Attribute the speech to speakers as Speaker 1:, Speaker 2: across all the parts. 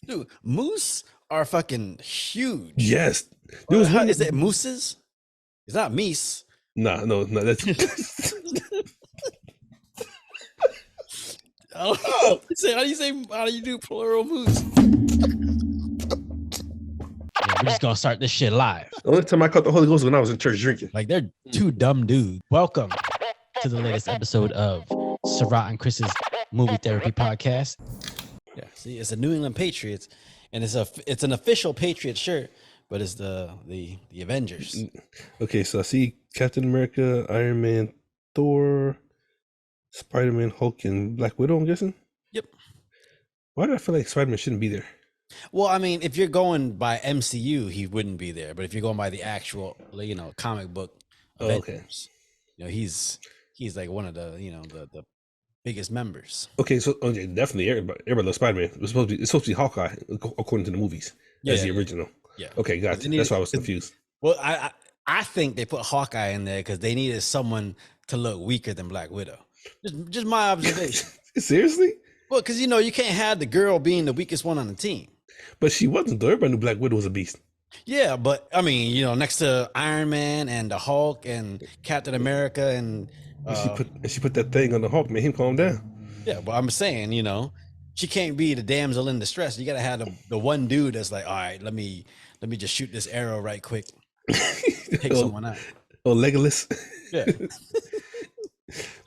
Speaker 1: Dude, moose are fucking huge.
Speaker 2: Yes, there was one.
Speaker 1: Is it mooses? It's not meese.
Speaker 2: Nah, no, that's.
Speaker 1: How do you do plural moose?
Speaker 3: We're just gonna start this shit live.
Speaker 2: The only time I caught the Holy Ghost was when I was in church drinking.
Speaker 1: Like they're two dumb dudes.
Speaker 3: Welcome to the latest episode of Sarat and Chris's Movie Therapy Podcast.
Speaker 1: Yeah, see, it's the New England Patriots, and it's an official Patriot shirt, but it's the Avengers.
Speaker 2: Okay, so I see Captain America, Iron Man, Thor, Spider-Man, Hulk, and Black Widow, I'm guessing?
Speaker 1: Yep.
Speaker 2: Why do I feel like Spider-Man shouldn't be there?
Speaker 1: Well, I mean, if you're going by MCU, he wouldn't be there. But if you're going by the actual, comic book Avengers, he's like one of the, the biggest members.
Speaker 2: Okay, so definitely everybody loves Spider-Man. It's supposed to be Hawkeye, according to the movies. That's the original.
Speaker 1: Yeah.
Speaker 2: Okay, gotcha. That's why I was confused.
Speaker 1: Well, I think they put Hawkeye in there because they needed someone to look weaker than Black Widow. Just my observation.
Speaker 2: Seriously?
Speaker 1: Well, because you can't have the girl being the weakest one on the team.
Speaker 2: But she wasn't, though. Everybody knew Black Widow was a beast.
Speaker 1: Yeah, but I mean, next to Iron Man and the Hulk and Captain America and
Speaker 2: she put that thing on the Hulk, made him calm down.
Speaker 1: Yeah, but I'm saying, she can't be the damsel in distress. You gotta have the one dude that's like, all right, let me just shoot this arrow right quick, take someone out.
Speaker 2: Oh, Legolas.
Speaker 1: Yeah.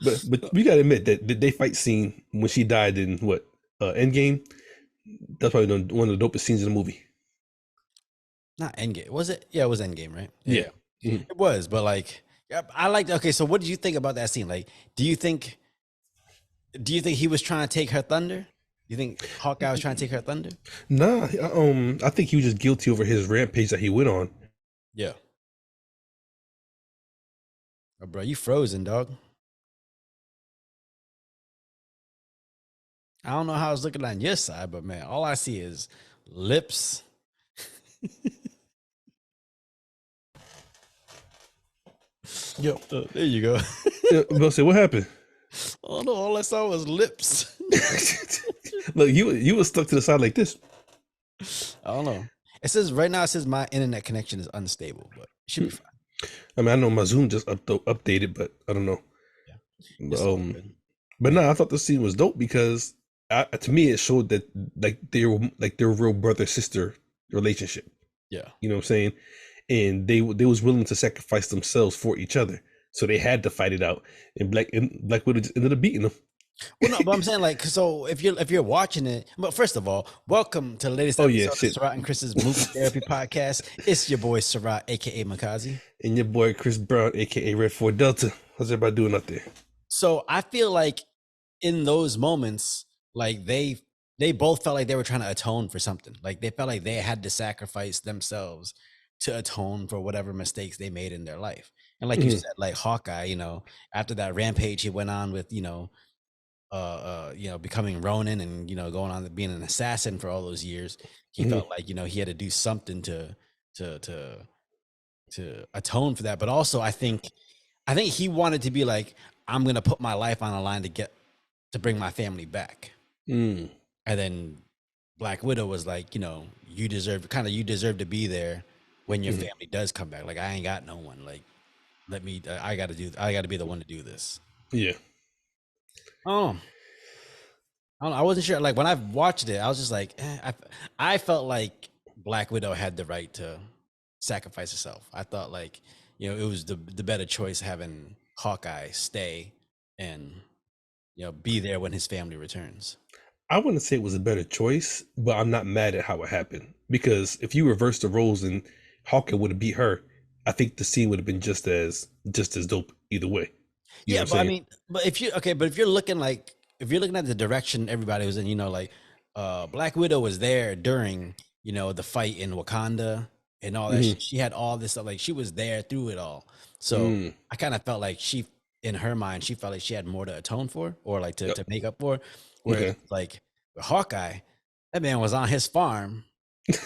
Speaker 2: But we gotta admit that the fight scene when she died in Endgame, that's probably one of the dopest scenes in the movie.
Speaker 1: Not Endgame, was it? Yeah, it was Endgame, right?
Speaker 2: Yeah.
Speaker 1: Mm-hmm. It was, but I liked. Okay, so what did you think about that scene? Like, do you think he was trying to take her thunder? You think Hawkeye was trying to take her thunder?
Speaker 2: Nah, I think he was just guilty over his rampage that he went on.
Speaker 1: Yeah. Oh, bro, you frozen, dog. I don't know how I was looking on your side, but man, all I see is lips.
Speaker 2: Yo,
Speaker 1: there you go.
Speaker 2: Bill said, "What happened?"
Speaker 1: Oh no, all I saw was lips.
Speaker 2: Look, you were stuck to the side like this.
Speaker 1: I don't know. It says right now. It says my internet connection is unstable, but it should be fine.
Speaker 2: I mean, I know my Zoom just updated, but I don't know.
Speaker 1: Yeah.
Speaker 2: But no, I thought the scene was dope because to me it showed that they were their real brother sister relationship.
Speaker 1: Yeah,
Speaker 2: you know what I'm saying, and they was willing to sacrifice themselves for each other, so they had to fight it out. And Black Widow just ended up beating them.
Speaker 1: Well, no, but I'm saying so if you're watching it, but first of all, welcome to the latest episode of Sarat and Chris's Movie Therapy Podcast. It's your boy Sarat, aka Makazi,
Speaker 2: and your boy Chris Brown, aka Red 4 Delta. How's everybody doing out there?
Speaker 1: So I feel like in those moments, like they both felt like they were trying to atone for something. Like they felt like they had to sacrifice themselves to atone for whatever mistakes they made in their life. And like you said, like Hawkeye, after that rampage he went on with, becoming Ronin and going on being an assassin for all those years, he felt like he had to do something to atone for that. But also I think he wanted to be like, I'm gonna put my life on the line to bring my family back. And then Black Widow was like, you deserve to be there when your family does come back. Like, I ain't got no one. Like, I got to be the one to do this.
Speaker 2: Yeah.
Speaker 1: I don't know. I wasn't sure. Like when I watched it, I was just like, I felt like Black Widow had the right to sacrifice herself. I thought it was the better choice having Hawkeye stay and be there when his family returns.
Speaker 2: I wouldn't say it was a better choice, but I'm not mad at how it happened, because if you reverse the roles and Hawkeye would have beat her, I think the scene would have been just as dope either way.
Speaker 1: You know but I mean, but if you're looking at the direction everybody was in, Black Widow was there during the fight in Wakanda and all that. She had all this stuff, like she was there through it all. So I kind of felt like in her mind, she felt like she had more to atone for or like to make up for. Where like with Hawkeye, that man was on his farm,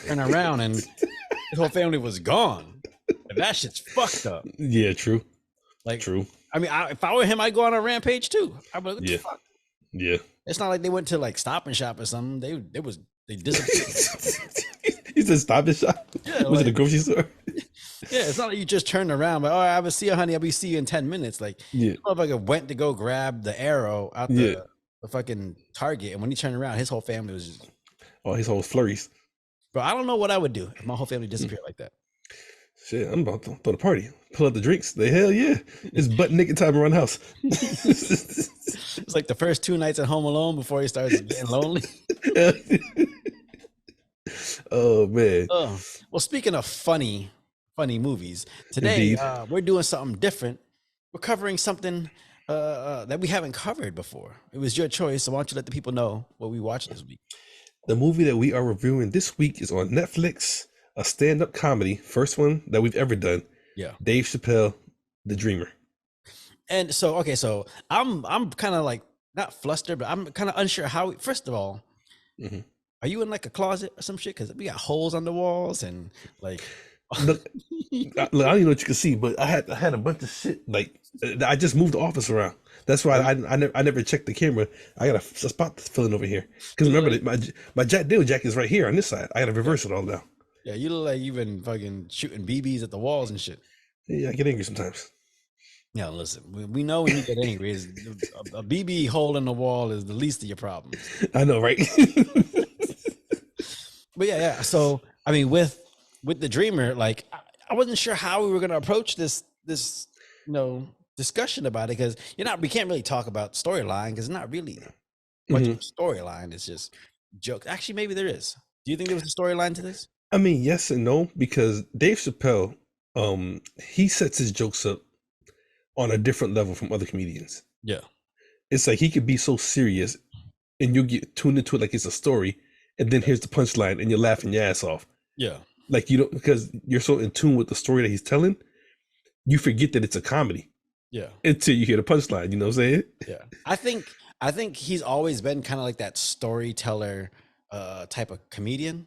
Speaker 1: turn around and his whole family was gone. And that shit's fucked up.
Speaker 2: Yeah, true.
Speaker 1: Like,
Speaker 2: true.
Speaker 1: I mean, if I were him, I'd go on a rampage too. I'd be like, what the fuck?
Speaker 2: Yeah.
Speaker 1: It's not like they went to like Stop and Shop or something. They was They disappear.
Speaker 2: He said, "Stop and shop."
Speaker 1: Yeah,
Speaker 2: Was it a
Speaker 1: like,
Speaker 2: grocery store?
Speaker 1: yeah, it's not like you just turn around, but I will see you, honey. I'll be see you in 10 minutes. Like,
Speaker 2: Yeah,
Speaker 1: the motherfucker went to go grab the arrow out
Speaker 2: yeah.
Speaker 1: the fucking Target, and when he turned around, his whole family was just.
Speaker 2: Oh, his whole flurries.
Speaker 1: Bro, I don't know what I would do if my whole family disappeared like that.
Speaker 2: Shit, I'm about to throw the party. Pull out the drinks. The hell yeah. It's butt naked time around the house.
Speaker 1: It's like the first 2 nights at home alone before he starts getting lonely.
Speaker 2: Oh man.
Speaker 1: Oh, well, speaking of funny movies, today
Speaker 2: Indeed.
Speaker 1: we're doing something different. We're covering something that we haven't covered before. It was your choice, so why don't you let the people know what we watched this week?
Speaker 2: The movie that we are reviewing this week is on Netflix, a stand-up comedy, first one that we've ever done.
Speaker 1: Yeah.
Speaker 2: Dave Chappelle, The Dreamer.
Speaker 1: And so, okay, so I'm kind of like not flustered, but I'm kind of unsure how. First of all,
Speaker 2: Mhm.
Speaker 1: are you in like a closet or some shit? Because we got holes on the walls and like.
Speaker 2: Look, I don't even know what you can see, but I had a bunch of shit. Like I just moved the office around. That's why I never checked the camera. I got a spot to fill in over here. Because remember that my Jack Deal jacket is right here on this side. I got to reverse it all now.
Speaker 1: Yeah, you look like you've been fucking shooting BBs at the walls and shit.
Speaker 2: Yeah, I get angry sometimes.
Speaker 1: Yeah, listen, we know when you get angry, a BB hole in the wall is the least of your problems.
Speaker 2: I know, right?
Speaker 1: But yeah. So I mean, with The Dreamer, like I wasn't sure how we were gonna approach this discussion about it, because we can't really talk about storyline because it's not really much of a storyline. It's just jokes. Actually, maybe there is. Do you think there was a storyline to this?
Speaker 2: I mean, yes and no, because Dave Chappelle, he sets his jokes up on a different level from other comedians.
Speaker 1: Yeah.
Speaker 2: It's like he could be so serious and you get tuned into it like it's a story, and then here's the punchline and you're laughing your ass off.
Speaker 1: Yeah.
Speaker 2: Like you don't, because you're so in tune with the story that he's telling, you forget that it's a comedy.
Speaker 1: Yeah.
Speaker 2: Until you hear the punchline, you know what I'm saying?
Speaker 1: Yeah. I think he's always been kind of like that storyteller type of comedian.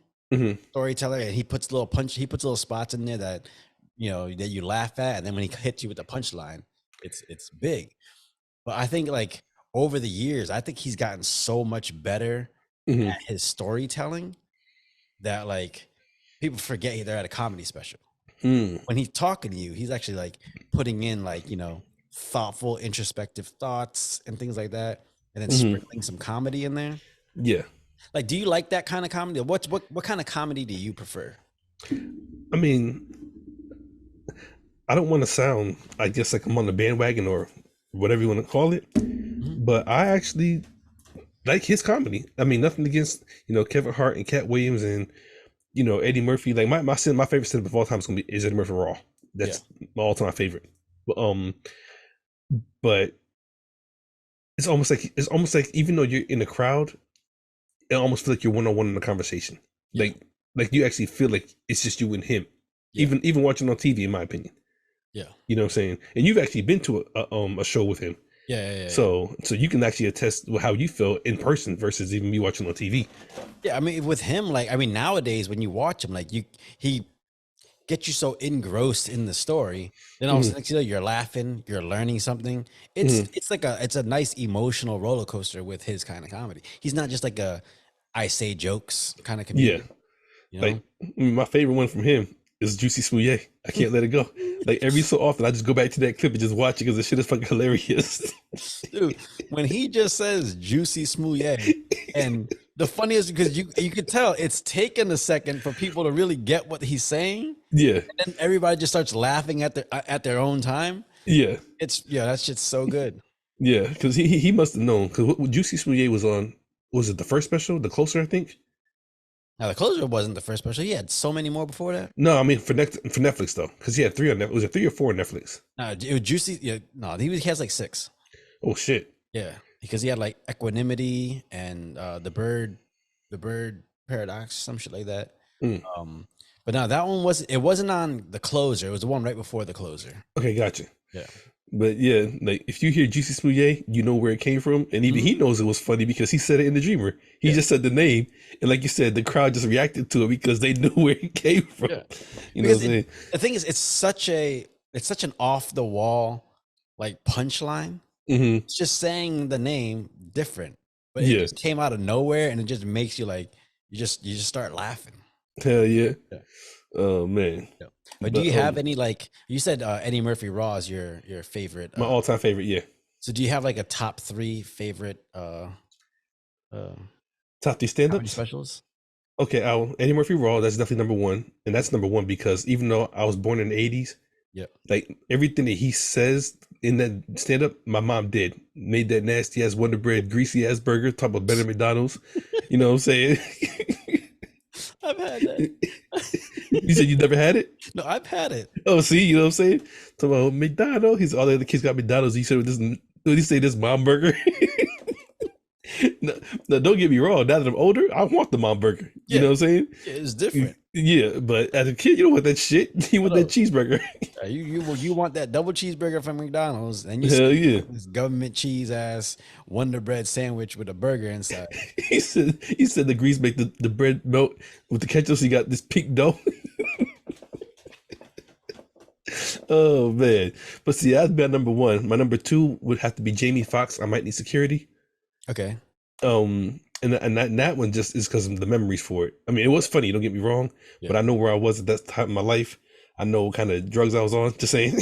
Speaker 1: Storyteller, and he puts little spots in there that that you laugh at, and then when he hits you with the punchline, it's big. But I think like over the years, I think he's gotten so much better at his storytelling that like people forget they're at a comedy special. When he's talking to you, he's actually like putting in like thoughtful, introspective thoughts and things like that, and then sprinkling some comedy in there.
Speaker 2: Yeah.
Speaker 1: Like, do you like that kind of comedy? What kind of comedy do you prefer?
Speaker 2: I mean, I don't want to sound, I guess, like I'm on the bandwagon or whatever you want to call it, but I actually like his comedy. I mean, nothing against Kevin Hart and Cat Williams and Eddie Murphy. Like my favorite stand-up of all time is Eddie Murphy Raw. That's my all-time favorite. But it's almost like even though you're in the crowd, it almost feels like you're one-on-one in the conversation. Yeah. Like you actually feel like it's just you and him. Yeah. Even watching on TV, in my opinion. Yeah. You know what I'm saying? And you've actually been to a show with him. Yeah. So you can actually attest how you feel in person versus even me watching on TV. Yeah, I mean, with him, nowadays when you watch him, like he gets you so engrossed in the story, then all of a sudden you're laughing, you're learning something. It's like it's a nice emotional roller coaster with his kind of comedy. He's not just like a I say jokes kind of comedian. Yeah. Like my favorite one from him is Juicy Smouye. I can't let it go. Like every so often, I just go back to that clip and just watch it because the shit is fucking hilarious.
Speaker 1: Dude, when he just says Juicy Smouye, and the funniest because you could tell it's taken a second for people to really get what he's saying. Yeah, and then everybody just starts laughing at their own time. Yeah, that shit's so good.
Speaker 2: Yeah, because he must have known, because what Juicy Smouye was on, was it the first special, The Closer, I think?
Speaker 1: Now, The Closer wasn't the first special. He had so many more before that.
Speaker 2: No, I mean for Netflix though, because he had 3 on Netflix. Was it 3 or 4 on Netflix?
Speaker 1: No, it was Juicy. Yeah, no, he has like 6.
Speaker 2: Oh shit.
Speaker 1: Yeah, because he had like Equanimity and the bird paradox, some shit like that. But no, that one wasn't on The Closer. It was the one right before The Closer.
Speaker 2: Okay, gotcha. Yeah. But yeah, like if you hear Juicy Smouye, you know where it came from, and even he knows it was funny because he said it in The Dreamer. He just said the name, and like you said, the crowd just reacted to it because they knew where it came from. Yeah. You know what I'm saying?
Speaker 1: The thing is, it's such an off the wall like punchline. It's just saying the name different, but it just came out of nowhere, and it just makes you like you just start laughing.
Speaker 2: Hell yeah.
Speaker 1: Yeah.
Speaker 2: Oh man.
Speaker 1: Yeah. But do you have any, like you said, Eddie Murphy Raw is your favorite?
Speaker 2: My all-time favorite, yeah.
Speaker 1: So do you have like a top 3 favorite
Speaker 2: top 3
Speaker 1: comedy
Speaker 2: stand-ups?
Speaker 1: specials?
Speaker 2: Okay, Eddie Murphy Raw, that's definitely number one. And that's number one because even though I was born in the 80s,
Speaker 1: yeah,
Speaker 2: like everything that he says in that stand-up, my mom did. Made that nasty ass Wonder Bread, greasy ass burger, talk about better McDonald's. You know what I'm saying?
Speaker 1: I've had that.
Speaker 2: You said you never had it?
Speaker 1: No, I've had it.
Speaker 2: Oh, see, you know what I'm saying? Talk about McDonald's. He's all the other kids got McDonald's. He said this. What did he say? This mom burger. No, don't get me wrong. Now that I'm older, I want the mom burger. You know what I'm saying?
Speaker 1: Yeah, it's different.
Speaker 2: Yeah, but as a kid, you don't want that shit. You want that cheeseburger.
Speaker 1: You want that double cheeseburger from McDonald's, and you
Speaker 2: Hell yeah,
Speaker 1: this government cheese ass Wonder Bread sandwich with a burger inside.
Speaker 2: he said the grease make the bread melt with the ketchup. So you got this pink dough. Oh man, but see, that's been number one. My number 2 would have to be Jamie Foxx. I Might Need Security.
Speaker 1: Okay.
Speaker 2: And that one just is because of the memories for it. I mean, it was funny. Don't get me wrong, but I know where I was at that time in my life. I know what kind of drugs I was on. Just saying.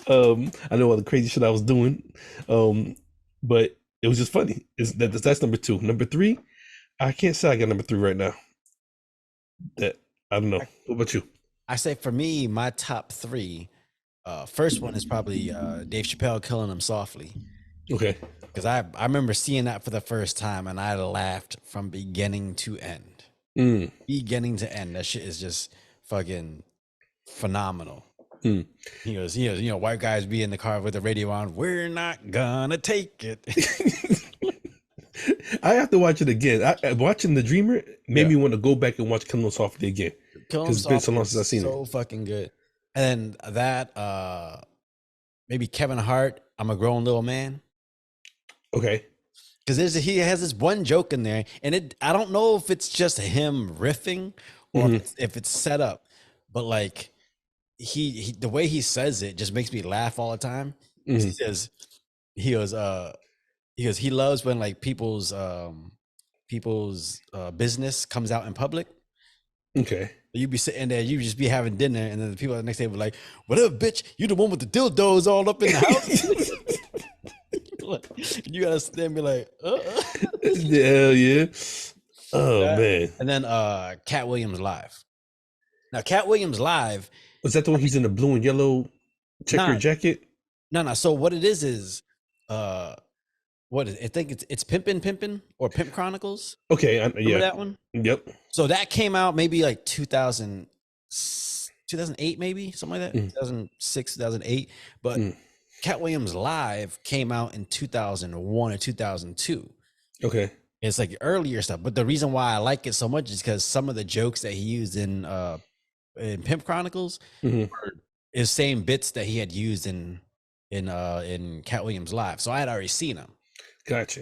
Speaker 2: I know all the crazy shit I was doing. But it was just funny. That's number 2. Number 3, I can't say I got number 3 right now. That I don't know. What about you?
Speaker 1: I say for me, my top 3. First one is probably Dave Chappelle Killing Him Softly.
Speaker 2: Okay.
Speaker 1: Because I remember seeing that for the first time and I laughed from beginning to end. Beginning to end. That shit is just fucking phenomenal. He goes, white guys be in the car with the radio on. We're not gonna take it.
Speaker 2: I have to watch it again. Watching The Dreamer made me want to go back and watch Killing Him Softly again. Because it's been so long since I've seen it.
Speaker 1: So fucking good. And that maybe Kevin Hart, I'm a Grown Little Man.
Speaker 2: Okay.
Speaker 1: Because he has this one joke in there, and I don't know if it's just him riffing or if it's set up, but like he the way he says it just makes me laugh all the time. He says he loves when like people's business comes out in public.
Speaker 2: Okay.
Speaker 1: You be sitting there, you just be having dinner, and then the people at the next table like, "What up, bitch? You the one with the dildos all up in the house?" You gotta stand and be like,
Speaker 2: Hell yeah. Oh man.
Speaker 1: And then Cat Williams Live. Now Cat Williams Live.
Speaker 2: Was that the one he's in the blue and yellow checker jacket?
Speaker 1: No. So what it is what is it? I think it's Pimpin' or Pimp Chronicles.
Speaker 2: Okay,
Speaker 1: Remember that one?
Speaker 2: Yep.
Speaker 1: So that came out maybe like 2008, maybe something like that. 2006, 2008. But Cat Williams Live came out in 2001 or 2002. Okay. It's like earlier stuff. But the reason why I like it so much is because some of the jokes that he used in Pimp Chronicles is same bits that he had used in Cat Williams Live. So I had already seen them.
Speaker 2: Gotcha.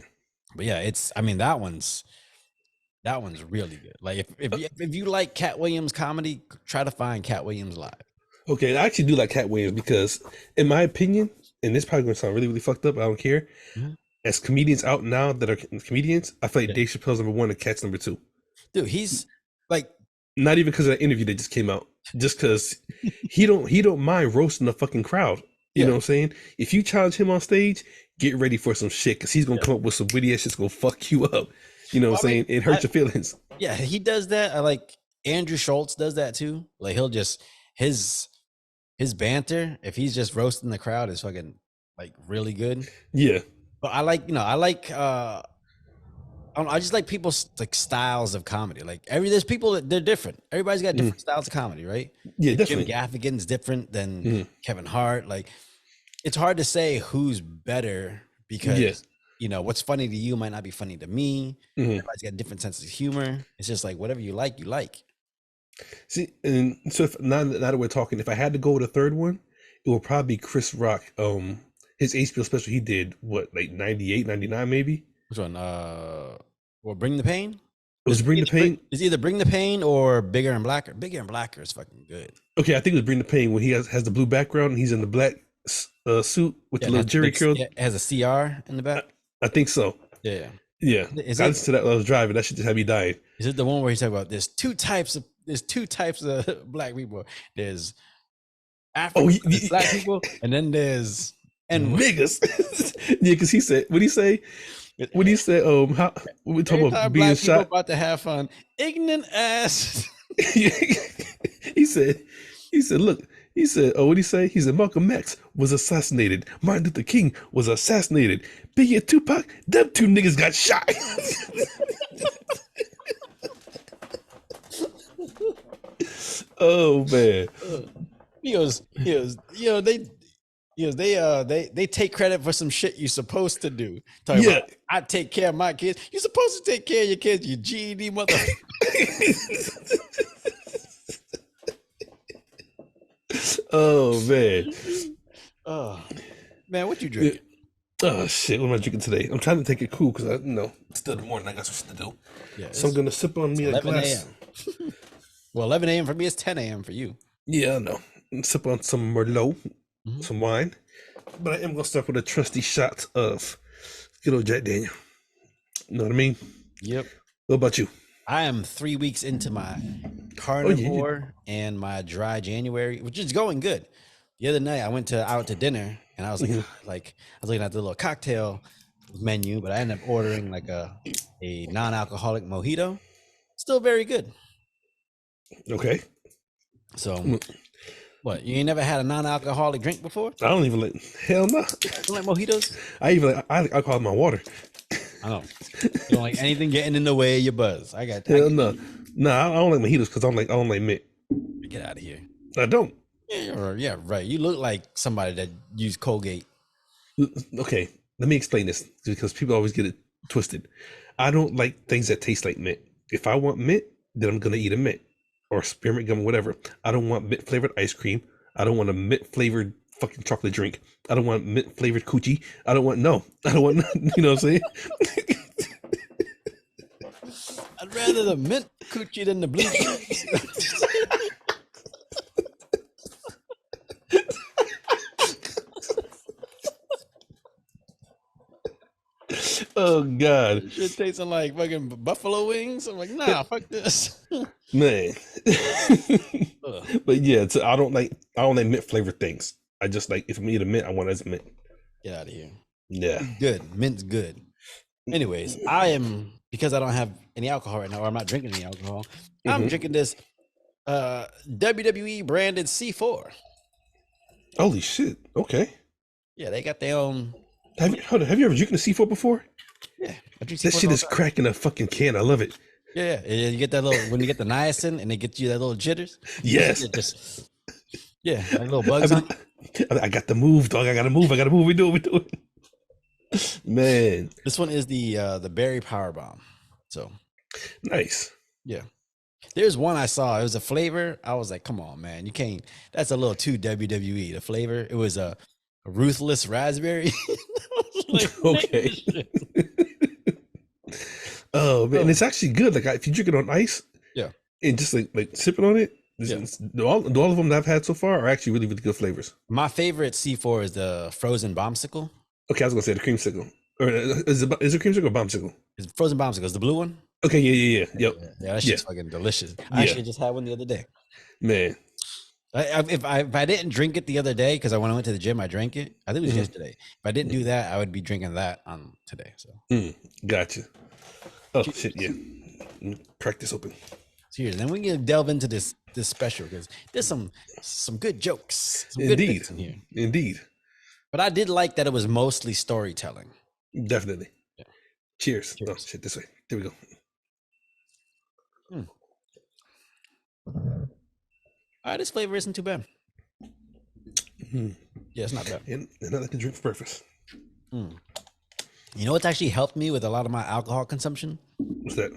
Speaker 1: But yeah, that one's really good. Like if you like Cat Williams comedy, try to find Cat Williams Live.
Speaker 2: Okay, I actually do like Cat Williams because, in my opinion, and this probably gonna sound really, really fucked up, I don't care. As comedians out now that are comedians, I feel like Dave Chappelle's number 1 and Cat's number 2.
Speaker 1: Dude, he's like,
Speaker 2: not even because of that interview that just came out, just because he don't mind roasting the fucking crowd. You know what I'm saying? If you challenge him on stage, get ready for some shit because he's gonna come up with some witty ass shit's gonna fuck you up. You know what I'm saying? It hurts your feelings.
Speaker 1: Yeah, he does that. I like Andrew Schultz does that too. Like he'll just his banter, if he's just roasting the crowd, is fucking like really good.
Speaker 2: Yeah.
Speaker 1: But I just like people's like styles of comedy. Like there's people that they're different. Everybody's got different styles of comedy, right?
Speaker 2: Yeah,
Speaker 1: like
Speaker 2: definitely.
Speaker 1: Jim Gaffigan's different than Kevin Hart. Like it's hard to say who's better because what's funny to you might not be funny to me. Everybody's got different senses of humor. It's just like whatever you like, you like.
Speaker 2: See, and so now that we're talking, if I had to go with a third one, it would probably be Chris Rock. His HBO special he did, what, like 98, 99 maybe?
Speaker 1: Which one? Bring the Pain?
Speaker 2: It was Bring the Pain?
Speaker 1: It's either Bring the Pain or Bigger and Blacker. Bigger and Blacker is fucking good.
Speaker 2: Okay, I think it was Bring the Pain when he has the blue background and he's in the black suit with the little jerry curl.
Speaker 1: It has a CR in the back.
Speaker 2: I think so.
Speaker 1: Yeah.
Speaker 2: Yeah,
Speaker 1: Is
Speaker 2: I
Speaker 1: it
Speaker 2: listened to that while I was driving. That shit just had me dying.
Speaker 1: is it the one where he's talking about there's two types of black people. There's
Speaker 2: Oh,
Speaker 1: There's black people, and then there's
Speaker 2: niggas. Yeah, because he said, what he say? What he said? How we talking
Speaker 1: every
Speaker 2: about
Speaker 1: time
Speaker 2: being
Speaker 1: black people
Speaker 2: shot?
Speaker 1: about to have fun, ignorant ass.
Speaker 2: he said, look, he said, oh, what he say? He said, Malcolm X was assassinated. Martin Luther King was assassinated. Biggie and Tupac, them two niggas got shot. Oh man.
Speaker 1: He goes, they take credit for some shit you're supposed to do. Talking
Speaker 2: Yeah.
Speaker 1: about, I take care of my kids. You're supposed to take care of your kids, you GED motherfucker.
Speaker 2: Oh man.
Speaker 1: Oh man, what you drinking?
Speaker 2: Oh shit, what am I drinking today? I'm trying to take it cool because it's still the morning. I got some shit to do.
Speaker 1: Yeah,
Speaker 2: So I'm gonna sip on me a
Speaker 1: 11
Speaker 2: glass.
Speaker 1: a.m. Well, 11 a.m. for me, it's 10 a.m. for you.
Speaker 2: Yeah, I know. Sip on some Merlot, some wine. But I am gonna start with a trusty shot of good old Jack Daniel. You know what I mean?
Speaker 1: Yep.
Speaker 2: What about you?
Speaker 1: I am 3 weeks into my carnivore and my dry January, which is going good. The other night I went out to dinner and I was like, I was looking at the little cocktail menu, but I ended up ordering like a non-alcoholic mojito. Still very good.
Speaker 2: Okay.
Speaker 1: So, what? You ain't never had a non-alcoholic drink before?
Speaker 2: I don't even like. Hell no.
Speaker 1: You don't like mojitos?
Speaker 2: I call it my water.
Speaker 1: I don't. You don't like anything getting in the way of your buzz.
Speaker 2: Hell no. No, I don't like mojitos because I don't like mint.
Speaker 1: Get out of here.
Speaker 2: I don't.
Speaker 1: Yeah, right. You look like somebody that used Colgate.
Speaker 2: Okay, let me explain this because people always get it twisted. I don't like things that taste like mint. If I want mint, then I'm gonna eat a mint or spearmint gum, whatever. I don't want mint flavored ice cream. I don't want a mint flavored fucking chocolate drink. I don't want mint flavored coochie. I don't want you know what I'm saying?
Speaker 1: I'd rather the mint coochie than the blue cheese.
Speaker 2: Oh God.
Speaker 1: Shit tasting like fucking buffalo wings. I'm like, nah, fuck this.
Speaker 2: Man. But yeah, I don't like mint flavored things. I just like if I'm eating mint, I want it as mint.
Speaker 1: Get out of here.
Speaker 2: Yeah.
Speaker 1: Good. Mint's good. Anyways, because I don't have any alcohol right now, or I'm not drinking any alcohol, I'm drinking this WWE branded C4.
Speaker 2: Holy shit. Okay.
Speaker 1: Yeah, they got their own.
Speaker 2: Have you ever drinking a C4 before?
Speaker 1: Yeah.
Speaker 2: That shit is cracking a fucking can. I love it.
Speaker 1: Yeah. You get that little, when you get the niacin and they get you that little jitters.
Speaker 2: Yes.
Speaker 1: Like little bugs on you.
Speaker 2: I got to move, dog. I gotta move. We do it. Man.
Speaker 1: This one is the berry power bomb. So
Speaker 2: nice.
Speaker 1: Yeah. There's one I saw. It was a flavor. I was like, come on, man. You can't. That's a little too WWE. The flavor. It was a ruthless raspberry. Like, okay.
Speaker 2: Oh man, and it's actually good. Like if you drink it on ice,
Speaker 1: yeah,
Speaker 2: and just like sipping on it. All of them that I've had so far are actually really, really good flavors.
Speaker 1: My favorite C4 is the frozen bombsicle.
Speaker 2: Okay, I was gonna say the creamsicle. Or is it creamsicle or bombsicle?
Speaker 1: It's frozen bombsicle. It's the blue one.
Speaker 2: Okay, yeah. Yep.
Speaker 1: Yeah, that shit's fucking delicious. I actually just had one the other day.
Speaker 2: Man.
Speaker 1: If I didn't drink it the other day, because when I went to the gym, I drank it. I think it was yesterday. If I didn't do that, I would be drinking that on today. So
Speaker 2: gotcha. Oh shit, yeah. Crack this open.
Speaker 1: Cheers. Then we can delve into this special because there's some good jokes. Some
Speaker 2: Indeed.
Speaker 1: Good bits in here.
Speaker 2: Indeed.
Speaker 1: But I did like that it was mostly storytelling.
Speaker 2: Definitely. Yeah. Cheers.
Speaker 1: Cheers.
Speaker 2: Oh shit, this way. There we go.
Speaker 1: All right, this flavor isn't too bad. Yeah, it's not bad.
Speaker 2: And I like to drink for breakfast.
Speaker 1: You know what's actually helped me with a lot of my alcohol consumption?
Speaker 2: What's that?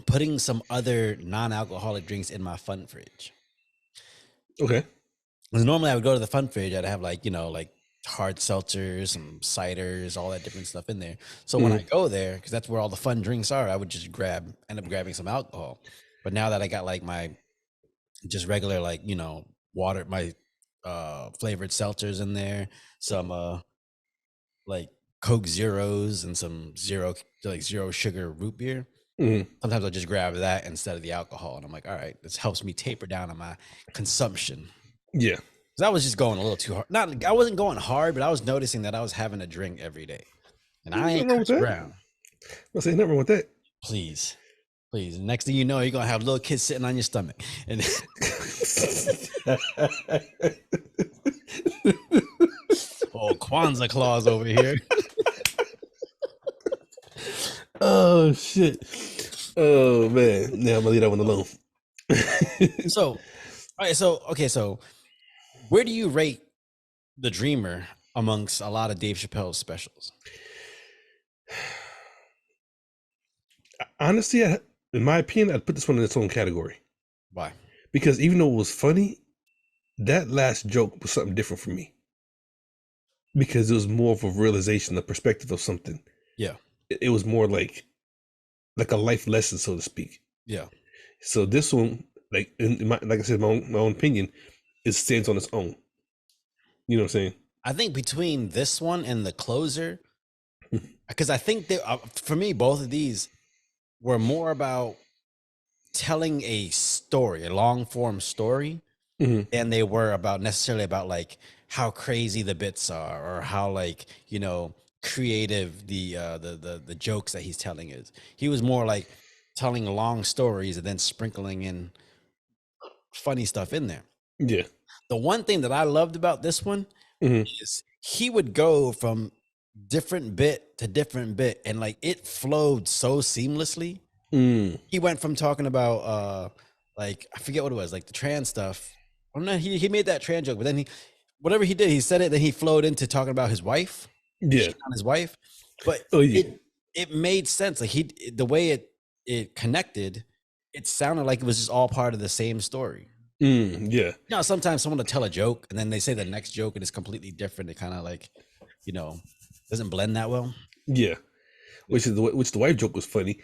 Speaker 1: Putting some other non-alcoholic drinks in my fun fridge.
Speaker 2: Okay.
Speaker 1: Because normally I would go to the fun fridge, I'd have like hard seltzers, some ciders, all that different stuff in there. So when I go there, because that's where all the fun drinks are, I would just end up grabbing some alcohol. But now that I got like my just regular water, my flavored seltzers in there, some like Coke Zeros and some zero sugar root beer. Sometimes I'll just grab that instead of the alcohol, and I'm like, all right, this helps me taper down on my consumption.
Speaker 2: Yeah,
Speaker 1: because I was just going a little too hard. I wasn't going hard, but I was noticing that I was having a drink every day, and I ain't Chris Brown.
Speaker 2: I'll say nothing wrong with that.
Speaker 1: Please. Next thing you know, you're gonna have little kids sitting on your stomach, and oh, Kwanzaa claus over here.
Speaker 2: Oh shit! Oh man! Now I'm gonna leave that one alone.
Speaker 1: So, all right. So where do you rate The Dreamer amongst a lot of Dave Chappelle's specials?
Speaker 2: Honestly, in my opinion, I'd put this one in its own category.
Speaker 1: Why?
Speaker 2: Because even though it was funny, that last joke was something different for me. Because it was more of a realization, the perspective of something.
Speaker 1: Yeah.
Speaker 2: It was more like a life lesson, so to speak.
Speaker 1: Yeah.
Speaker 2: So this one, like I said, my own opinion, it stands on its own. You know what I'm saying?
Speaker 1: I think between this one and The Closer, because I think for me, both of these were more about telling a story, a long form story, than they were necessarily about like how crazy the bits are or how like, you know, creative the jokes that he's telling is. He was more like telling long stories and then sprinkling in funny stuff in there.
Speaker 2: Yeah.
Speaker 1: The one thing that I loved about this one is he would go from different bit to different bit, and like it flowed so seamlessly. He went from talking about like I forget what it was, like the trans stuff. Oh no, he made that trans joke, but then whatever he did, he said it, then he flowed into talking about his wife.
Speaker 2: Yeah.
Speaker 1: On his wife. But it made sense. Like the way it connected, it sounded like it was just all part of the same story.
Speaker 2: Yeah.
Speaker 1: You know, sometimes someone will tell a joke and then they say the next joke and it's completely different. It kind of like, you know, doesn't blend that well.
Speaker 2: Yeah. Which the wife joke was funny.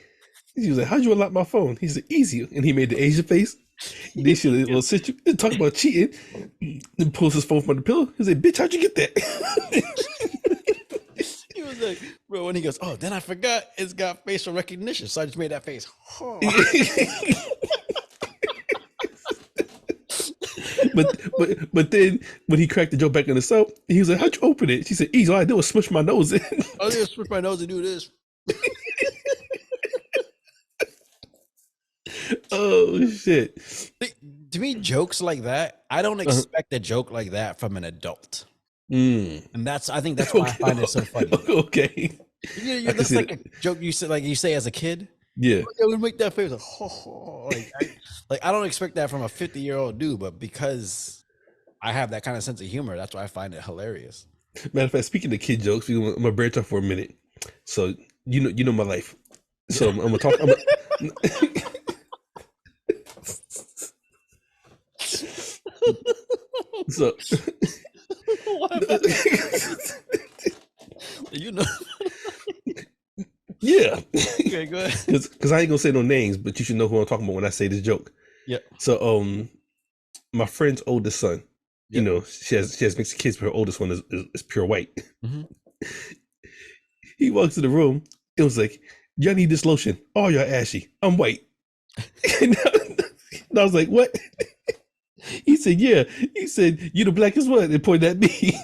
Speaker 2: He was like, "How'd you unlock my phone?" He said, "Easy." And he made the Asian face. They should will sit you and talk about cheating. Then pulls his phone from the pillow. He said, "Bitch, how'd you get that?"
Speaker 1: He was like, bro, when he goes, "Oh, then I forgot it's got facial recognition." So I just made that face. Oh.
Speaker 2: But then when he cracked the joke back in the soap, he was like, "How'd you open it?" She said, "Easy. All I did was smush my nose in."
Speaker 1: I was gonna smush my nose and do this.
Speaker 2: Oh shit!
Speaker 1: To me, jokes like that, I don't expect a joke like that from an adult, and I think that's why I find it so funny.
Speaker 2: Okay,
Speaker 1: that's like a joke you say as a kid.
Speaker 2: Yeah,
Speaker 1: I would make that face like I don't expect that from a 50-year-old dude, but because I have that kind of sense of humor, that's why I find it hilarious.
Speaker 2: Matter of fact, speaking of kid jokes, I'm gonna bear talk for a minute. So you know my life. So I'm gonna talk. So
Speaker 1: you know.
Speaker 2: Yeah.
Speaker 1: Okay, go ahead.
Speaker 2: Because I ain't gonna say no names, but you should know who I'm talking about when I say this joke.
Speaker 1: Yeah.
Speaker 2: So my friend's oldest son, you know, she has mixed kids, but her oldest one is pure white. He walks in the room. It was like, "Y'all need this lotion. Oh, y'all ashy. I'm white." And I was like, "What?" He said, "Yeah." He said, "You the blackest one." And pointed at me.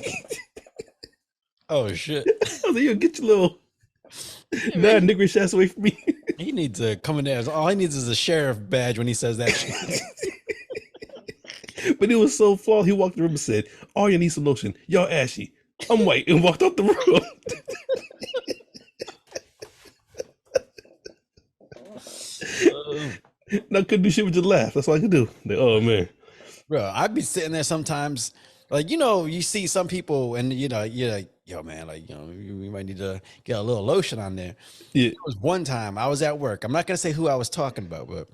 Speaker 1: Oh shit!
Speaker 2: I was like, "Yo, get your little niggerish ass away from me."
Speaker 1: He needs to come in there. All he needs is a sheriff badge when he says that shit.
Speaker 2: But it was so flawed. He walked in the room and said, "Oh, you need some lotion. Y'all ashy. I'm white," and walked out the room. And I couldn't do shit but just laugh. That's all I could do. Like, oh man,
Speaker 1: bro, I'd be sitting there sometimes, like, you know, you see some people, and you know, you're like, "Yo, man, like, you know, we might need to get a little lotion on there."
Speaker 2: Yeah.
Speaker 1: There was one time I was at work. I'm not gonna say who I was talking about, but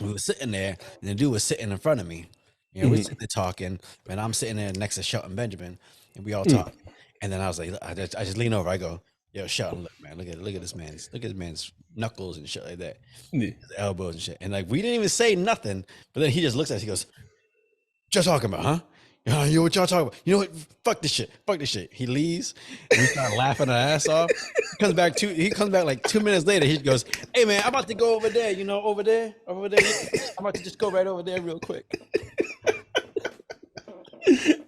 Speaker 1: we were sitting there, and the dude was sitting in front of me. You know, we're sitting there talking, and I'm sitting there next to Shelton Benjamin, and we all talking. And then I was like, I just lean over. I go, "Yo, Shelton, look, man, look at this man's knuckles and shit like that, his elbows and shit." And like, we didn't even say nothing, but then he just looks at us. He goes, "Just talking about, huh? Oh, you know what y'all talking about? You know what? Fuck this shit. Fuck this shit. He leaves and we start laughing our ass off. He comes back like 2 minutes later. He goes, "Hey man, I'm about to go over there. You know, over there. I'm about to just go right over there real quick."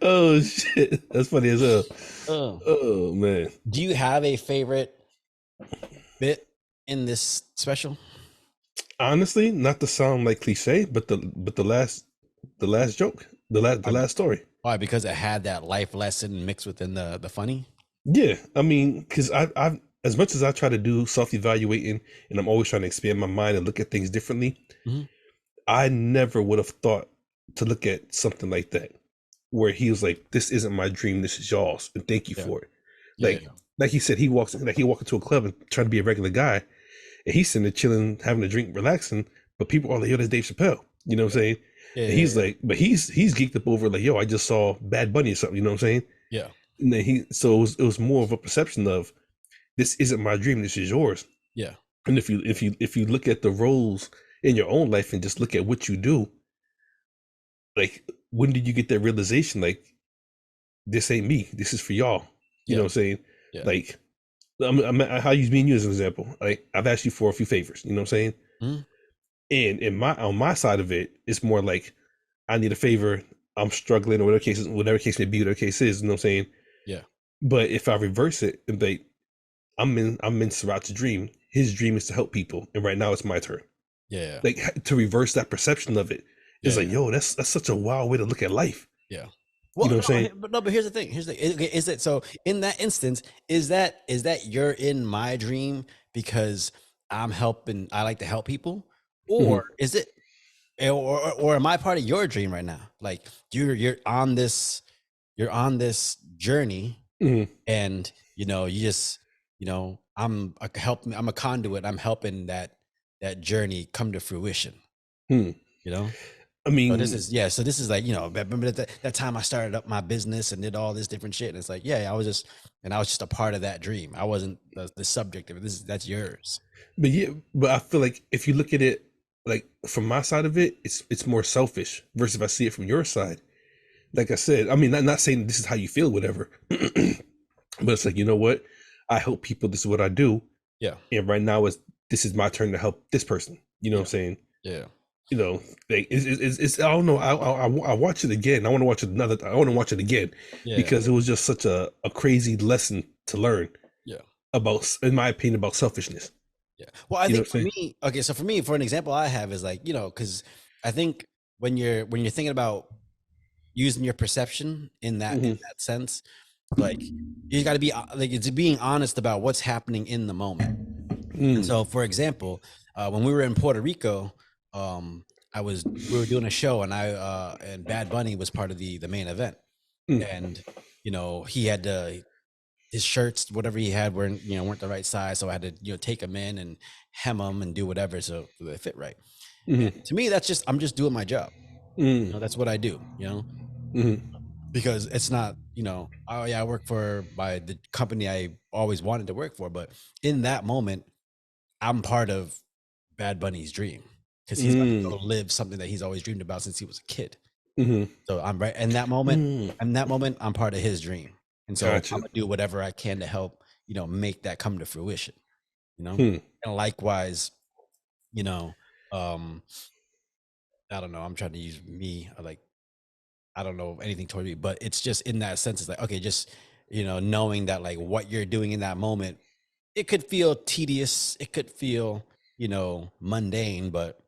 Speaker 2: Oh shit, that's funny as hell.
Speaker 1: Oh.
Speaker 2: Oh man.
Speaker 1: Do you have a favorite bit in this special?
Speaker 2: Honestly, not to sound like cliche, but the last joke, the last story.
Speaker 1: Why? Because it had that life lesson mixed within the funny.
Speaker 2: Yeah, I mean, because I've as much as I try to do self-evaluating, and I'm always trying to expand my mind and look at things differently,
Speaker 1: Mhm.
Speaker 2: I never would have thought to look at something like that, where he was like, "This isn't my dream, this is y'all's, and thank you
Speaker 1: Yeah.
Speaker 2: for it."
Speaker 1: Yeah.
Speaker 2: Like he said, he walked into a club and trying to be a regular guy, and he's sitting there chilling, having a drink, relaxing, but people are like, "Yo, that's Dave Chappelle," you know what I'm saying?
Speaker 1: Yeah.
Speaker 2: And he's like, but he's geeked up over like, "Yo, I just saw Bad Bunny or something," you know what I'm saying?
Speaker 1: Yeah.
Speaker 2: And then so it was more of a perception of, this isn't my dream, this is yours.
Speaker 1: Yeah.
Speaker 2: And if you look at the roles in your own life and just look at what you do, like, when did you get that realization, like, this ain't me, this is for y'all? You know what I'm saying?
Speaker 1: Yeah.
Speaker 2: Like, I'll use me and you as an example. Like, I've asked you for a few favors, you know what I'm saying?
Speaker 1: Mhm.
Speaker 2: And on my side of it, it's more like, I need a favor, I'm struggling, or whatever case may be, whatever case is, you know what I'm saying?
Speaker 1: Yeah.
Speaker 2: But if I reverse it and like, I'm in Sarat's dream. His dream is to help people, and right now it's my turn.
Speaker 1: Yeah.
Speaker 2: Like, to reverse that perception of it is like, yo, that's such a wild way to look at life.
Speaker 1: Yeah.
Speaker 2: Well, you know what I'm saying?
Speaker 1: But here's the thing. Is it so in that instance, is that you're in my dream because I like to help people? Or is it or am I part of your dream right now? Like you're on this journey and you just I'm a conduit. I'm helping that journey come to fruition.
Speaker 2: I mean,
Speaker 1: So this is like, remember that time I started up my business and did all this different shit. And it's like, I was just a part of that dream. I wasn't the subject of it. That's yours.
Speaker 2: but I feel like if you look at it like from my side of it, it's more selfish versus if I see it from your side. Like I said, I mean, I'm not saying this is how you feel, whatever, but it's like, you know what? I help people. This is what I do.
Speaker 1: Yeah.
Speaker 2: And right now this is my turn to help this person. You know what I'm saying?
Speaker 1: Yeah.
Speaker 2: Like it's I don't know. I watch it again. I want to watch it I want to watch it again because it was just such a crazy lesson to learn.
Speaker 1: Yeah.
Speaker 2: About, in my opinion, about selfishness.
Speaker 1: Yeah. Well, I think for me, okay. So for me, for an example I have is like, because I think when you're thinking about using your perception in that sense, like you got to be like, it's being honest about what's happening in the moment. And so, for example, when we were in Puerto Rico, we were doing a show, and and Bad Bunny was part of the main event, and he had his shirts, whatever he had, weren't the right size, so I had to take them in and hem them and do whatever so they fit right. To me, I'm just doing my job. That's what I do. Because it's not I work by the company I always wanted to work for, but in that moment, I'm part of Bad Bunny's dream because he's about to go live something that he's always dreamed about since he was a kid. So I'm right in that moment. I'm part of his dream, and so I'm gonna do whatever I can to help make that come to fruition. And likewise, I don't know. I'm trying to use me like I don't know anything toward me, but it's just in that sense. It's like, okay, just knowing that like what you're doing in that moment, it could feel tedious, it could feel mundane, but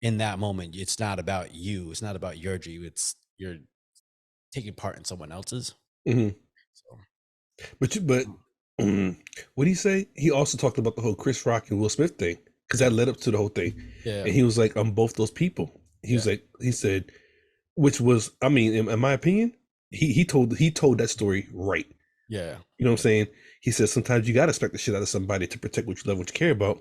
Speaker 1: in that moment, it's not about you, it's not about your dream, it's you're taking part in someone else's. So.
Speaker 2: But what do you say? He also talked about the whole Chris Rock and Will Smith thing because that led up to the whole thing.
Speaker 1: Yeah.
Speaker 2: And he was like, I'm both those people. He was like, he said, which was, I mean, in my opinion, he told that story right.
Speaker 1: Yeah.
Speaker 2: You know what I'm saying? He says sometimes you gotta expect the shit out of somebody to protect what you love, what you care about.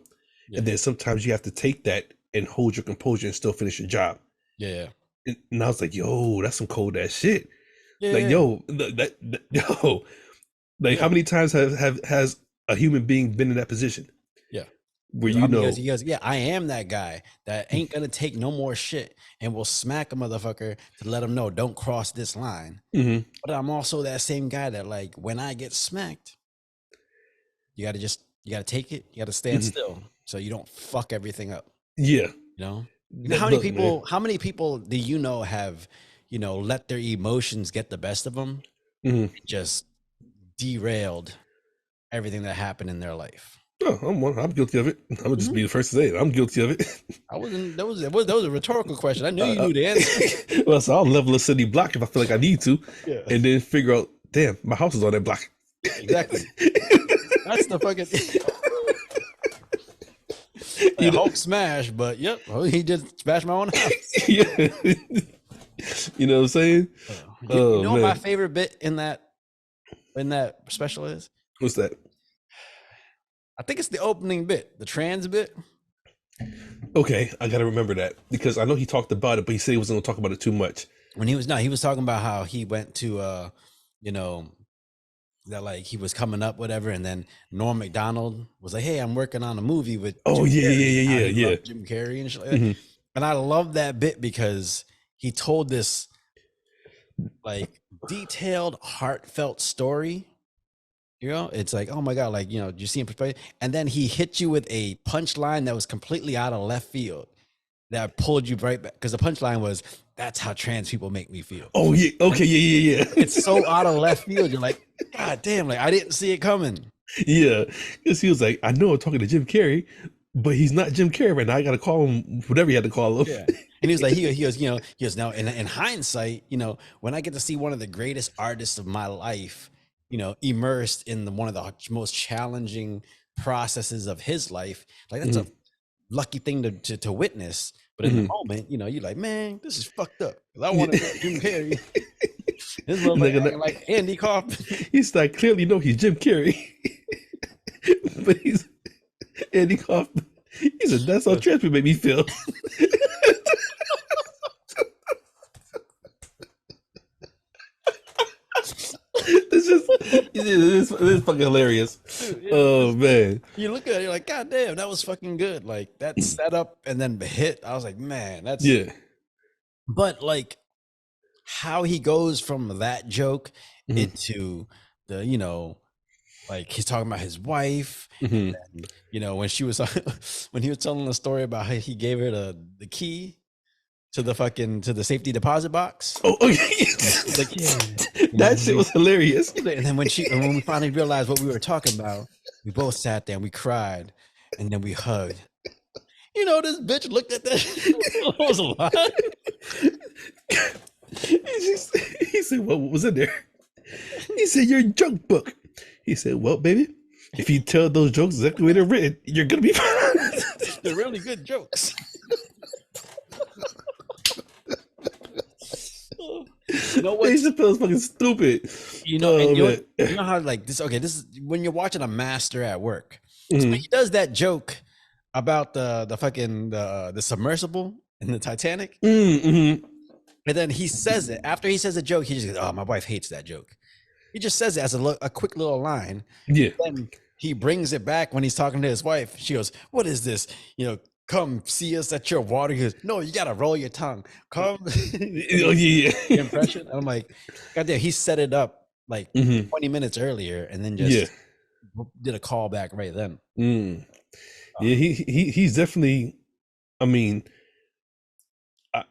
Speaker 2: Yeah. And then sometimes you have to take that and hold your composure and still finish your job.
Speaker 1: Yeah.
Speaker 2: And I was like, yo, that's some cold ass shit. Yeah. Like, yo, yo, like how many times has a human being been in that position?
Speaker 1: Yeah.
Speaker 2: where you know
Speaker 1: He goes, yeah, I am that guy that ain't gonna take no more shit and will smack a motherfucker to let him know don't cross this line.
Speaker 2: Mhm.
Speaker 1: But I'm also that same guy that like when I get smacked, you gotta take it, you gotta stand
Speaker 2: Mhm.
Speaker 1: still so you don't fuck everything up.
Speaker 2: Yeah.
Speaker 1: You know
Speaker 2: That,
Speaker 1: how
Speaker 2: look, man.
Speaker 1: how many people do you know have let their emotions get the best of them,
Speaker 2: Mhm.
Speaker 1: just derailed everything that happened in their life?
Speaker 2: Oh, I'm guilty of it. I'm gonna just be the first to say it. I'm guilty of it.
Speaker 1: I wasn't. That was a rhetorical question. I knew you knew the answer.
Speaker 2: Well, so I'll level a city block if I feel like I need to,
Speaker 1: Yeah,
Speaker 2: and then figure out, damn, my house is on that block.
Speaker 1: yeah, exactly. That's the fucking
Speaker 2: You know?
Speaker 1: Hulk smash. But yep, he did smash my own house.
Speaker 2: Yeah. You know what I'm saying?
Speaker 1: You know what my
Speaker 2: Man.
Speaker 1: favorite bit in that special is?
Speaker 2: What's that?
Speaker 1: I think it's the opening bit, the trans bit.
Speaker 2: Okay, I gotta remember that because I know he talked about it, but he said he wasn't gonna talk about it too much.
Speaker 1: When he was talking about how he went to you know, that like he was coming up, whatever, and then Norm Macdonald was like, "Hey, I'm working on a movie with
Speaker 2: Oh
Speaker 1: Jim
Speaker 2: yeah,
Speaker 1: Carrey,"
Speaker 2: yeah,
Speaker 1: and how
Speaker 2: yeah,
Speaker 1: he
Speaker 2: yeah,
Speaker 1: loved
Speaker 2: yeah.
Speaker 1: Jim Carrey and shit like that.
Speaker 2: Mhm.
Speaker 1: And I love that bit because he told this like detailed, heartfelt story. You know, it's like, oh my god, like do you see him perspective? And then he hit you with a punchline that was completely out of left field that pulled you right back because the punchline was, "That's how trans people make me feel."
Speaker 2: Oh yeah, okay, yeah.
Speaker 1: It's so out of left field. You're like, God damn, like I didn't see it coming.
Speaker 2: Yeah, because he was like, I know I'm talking to Jim Carrey, but he's not Jim Carrey right now. I gotta call him whatever he had to call him.
Speaker 1: Yeah. And he was like, he goes, now in hindsight, when I get to see one of the greatest artists of my life, immersed in one of the most challenging processes of his life, like that's a lucky thing to witness. But in the moment, you're like, man, this is fucked up. I want to be Jim Carrey. This motherfucker acting like Andy Kaufman.
Speaker 2: He's like, clearly no, he's Jim Carrey. But he's Andy Kaufman. He said, that's how trans people make me feel. It is fucking hilarious. Dude, oh man.
Speaker 1: You look at it, you're like, God damn, that was fucking good. Like that setup and then the hit. I was like, man, that's But like how he goes from that joke into the, like he's talking about his wife. And then, when she was when he was telling the story about how he gave her the key to the safety deposit box.
Speaker 2: Oh, okay.
Speaker 1: Like,
Speaker 2: that shit was hilarious.
Speaker 1: And then when we finally realized what we were talking about, we both sat there and we cried and then we hugged. This bitch looked at that. It was a lot.
Speaker 2: He said, well, what was in there? He said, your joke book. He said, well, baby, if you tell those jokes exactly the way they're written, you're gonna be fine.
Speaker 1: They're really good jokes.
Speaker 2: What? Dave Chappelle's fucking stupid.
Speaker 1: You know how like this. Okay, this is when you're watching a master at work. So he does that joke about the fucking the submersible in the Titanic, and then he says it after he says the joke. He just goes, "Oh, my wife hates that joke." He just says it as a quick little line.
Speaker 2: Yeah.
Speaker 1: Then he brings it back when he's talking to his wife. She goes, "What is this? Come see us at your water." He goes, "No, you gotta roll your tongue. Come."
Speaker 2: Oh yeah.
Speaker 1: Impression. And I'm like, God damn, he set it up like 20 minutes earlier, and then just did a call back right then.
Speaker 2: Yeah, he's definitely. I mean,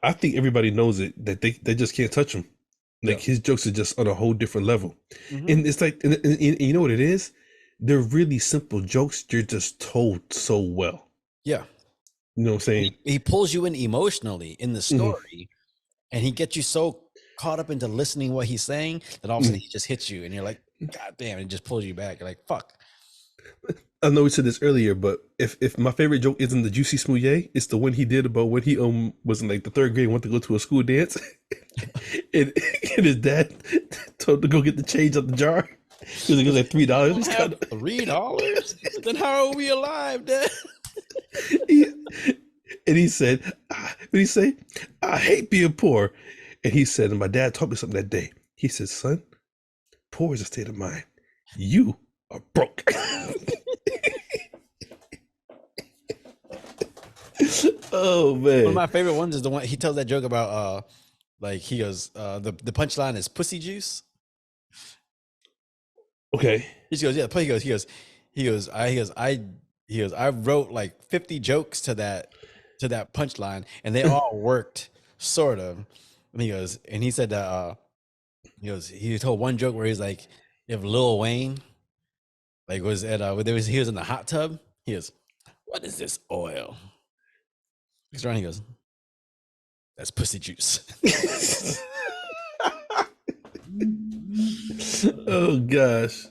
Speaker 2: I think everybody knows it that they just can't touch him. Like his jokes are just on a whole different level, and it's like, and you know what it is? They're really simple jokes. They're just told so well.
Speaker 1: Yeah.
Speaker 2: You know what I'm saying?
Speaker 1: He pulls you in emotionally in the story, and he gets you so caught up into listening what he's saying that all of a sudden he just hits you, and you're like, God damn! It just pulls you back. You're like, fuck.
Speaker 2: I know we said this earlier, but if my favorite joke isn't the Juicy Smouye, it's the one he did about when he was in like the third grade and went to go to a school dance, and his dad told him to go get the change out the jar. It was like $3.
Speaker 1: $3? Then how are we alive, Dad?
Speaker 2: And he said, what did he say? I hate being poor. And he said, and my dad taught me something that day. He said, son, poor is a state of mind. You are broke. Oh man.
Speaker 1: One of my favorite ones is the one he tells that joke about like he goes the punchline is pussy juice.
Speaker 2: Okay.
Speaker 1: He goes, yeah, I wrote like 50 jokes to that punchline and they all worked sort of. And he said that he told one joke where he's like, if Lil Wayne like was at he was in the hot tub, he goes, what is this oil? He's around, he goes, that's pussy juice.
Speaker 2: Oh gosh.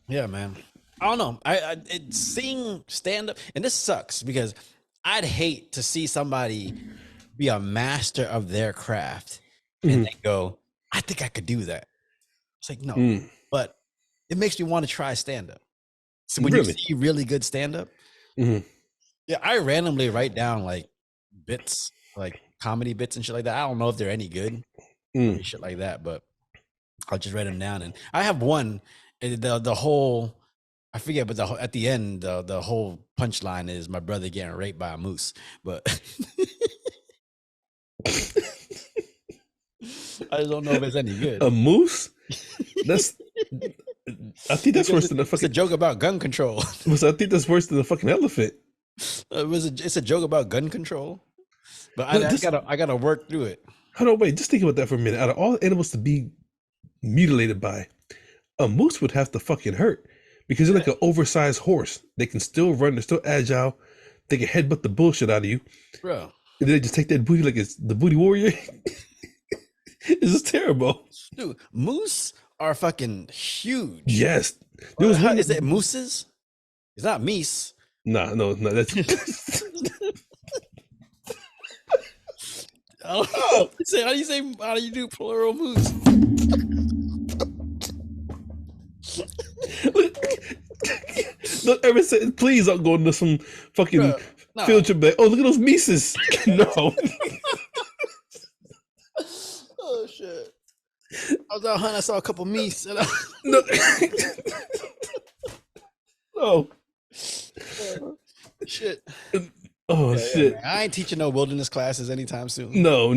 Speaker 1: Yeah, man. I don't know. It's seeing stand up, and this sucks because I'd hate to see somebody be a master of their craft and they go, I think I could do that. It's like, no, but it makes me want to try stand up. So when you see really good stand up, yeah, I randomly write down like bits, like comedy bits and shit like that. I don't know if they're any good, shit like that, but I'll just write them down. And I have one, the whole, I forget, but at the end, the whole punchline is my brother getting raped by a moose. But I just don't know if it's any good.
Speaker 2: A moose? I think that's worse than the fucking.
Speaker 1: It's a joke about gun control.
Speaker 2: I think that's worse than the fucking elephant.
Speaker 1: It's a joke about gun control. But I gotta work through it.
Speaker 2: Hold on, wait. Just think about that for a minute. Out of all animals to be mutilated by, a moose would have to fucking hurt because they're like an oversized horse. They can still run. They're still agile. They can headbutt the bullshit out of you,
Speaker 1: bro.
Speaker 2: And they just take that booty like it's the booty warrior. This is terrible,
Speaker 1: dude. Moose are fucking huge.
Speaker 2: Yes.
Speaker 1: Is it mooses? It's not meese.
Speaker 2: No, that's.
Speaker 1: How do you do plural moose?
Speaker 2: Don't ever say, please don't go into some fucking field trip like, oh, look at those Mises. No.
Speaker 1: Oh shit. I was out hunting, I saw a couple meese.
Speaker 2: No. No.
Speaker 1: Shit.
Speaker 2: Oh shit.
Speaker 1: Yeah, I ain't teaching no wilderness classes anytime soon.
Speaker 2: No.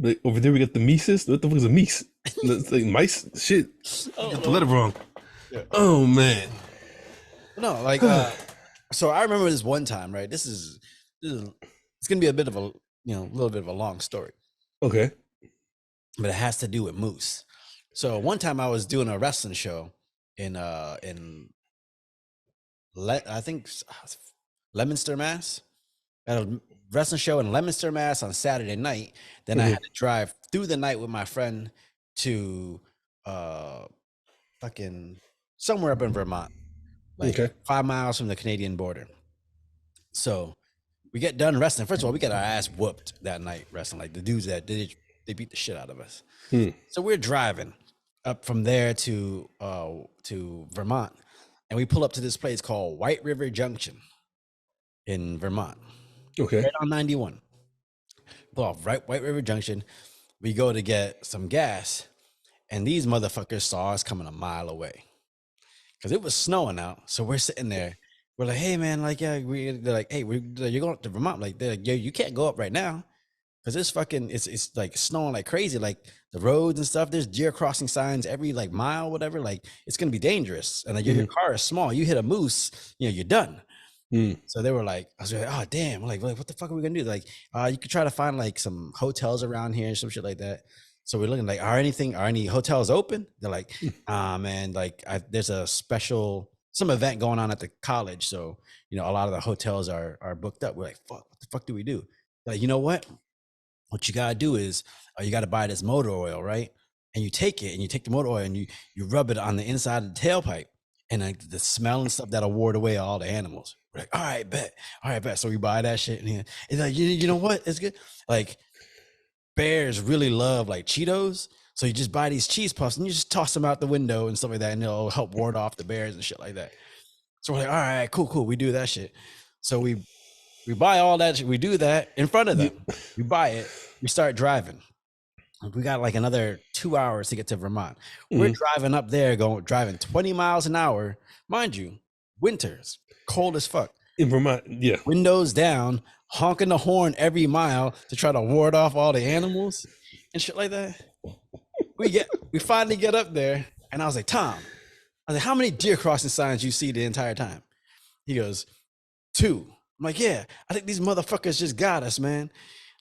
Speaker 2: Like, over there we got the Mises. What the fuck is a Mies? It's like mice. Shit. I got the letter wrong. Yeah. Oh man.
Speaker 1: No, like so I remember this one time, right? This is it's gonna be a bit of a little bit of a long story.
Speaker 2: Okay.
Speaker 1: But it has to do with moose. So one time I was doing a wrestling show in I think Leominster, Mass. At a wrestling show in Leominster, Mass on Saturday night. Then I had to drive through the night with my friend to fucking somewhere up in Vermont, like 5 miles from the Canadian border. So we get done wrestling. First of all, we got our ass whooped that night wrestling. Like the dudes that they beat the shit out of us. So we're driving up from there to Vermont, and we pull up to this place called White River Junction in Vermont.
Speaker 2: Okay.
Speaker 1: Right on 91. Pull off White River Junction. We go to get some gas, and these motherfuckers saw us coming a mile away because it was snowing out. So we're sitting there. We're like, hey man, like they're like, hey, you're going up to Vermont. Like they're like, yo, you can't go up right now because it's like snowing like crazy. Like the roads and stuff. There's deer crossing signs every like mile, whatever. Like it's gonna be dangerous. And like your car is small. You hit a moose, you're done. So they were like, I was like, oh damn, like what the fuck are we gonna do? Like, you could try to find like some hotels around here and some shit like that. So we're looking like, are any hotels open? They're like, man, like there's a some event going on at the college, so a lot of the hotels are booked up. We're like, fuck, what the fuck do we do? They're like, you know what you gotta do is you gotta buy this motor oil, right? And you take the motor oil and you rub it on the inside of the tailpipe, and like the smell and stuff that'll ward away all the animals. We're like, all right, bet. So we buy that shit, and it's like, you know what? It's good. Like bears really love like Cheetos, so you just buy these cheese puffs and you just toss them out the window and stuff like that, and it'll help ward off the bears and shit like that. So we're like, all right, cool. We do that shit. So we buy all that shit. We do that in front of them. We buy it. We start driving. We got like another 2 hours to get to Vermont. We're driving up there, driving 20 miles an hour. Mind you, winters, cold as fuck.
Speaker 2: In Vermont, yeah.
Speaker 1: Windows down, honking the horn every mile to try to ward off all the animals and shit like that. We finally get up there, and I was like, Tom, I was like, how many deer crossing signs you see the entire time? He goes, 2. I'm like, yeah, I think these motherfuckers just got us, man.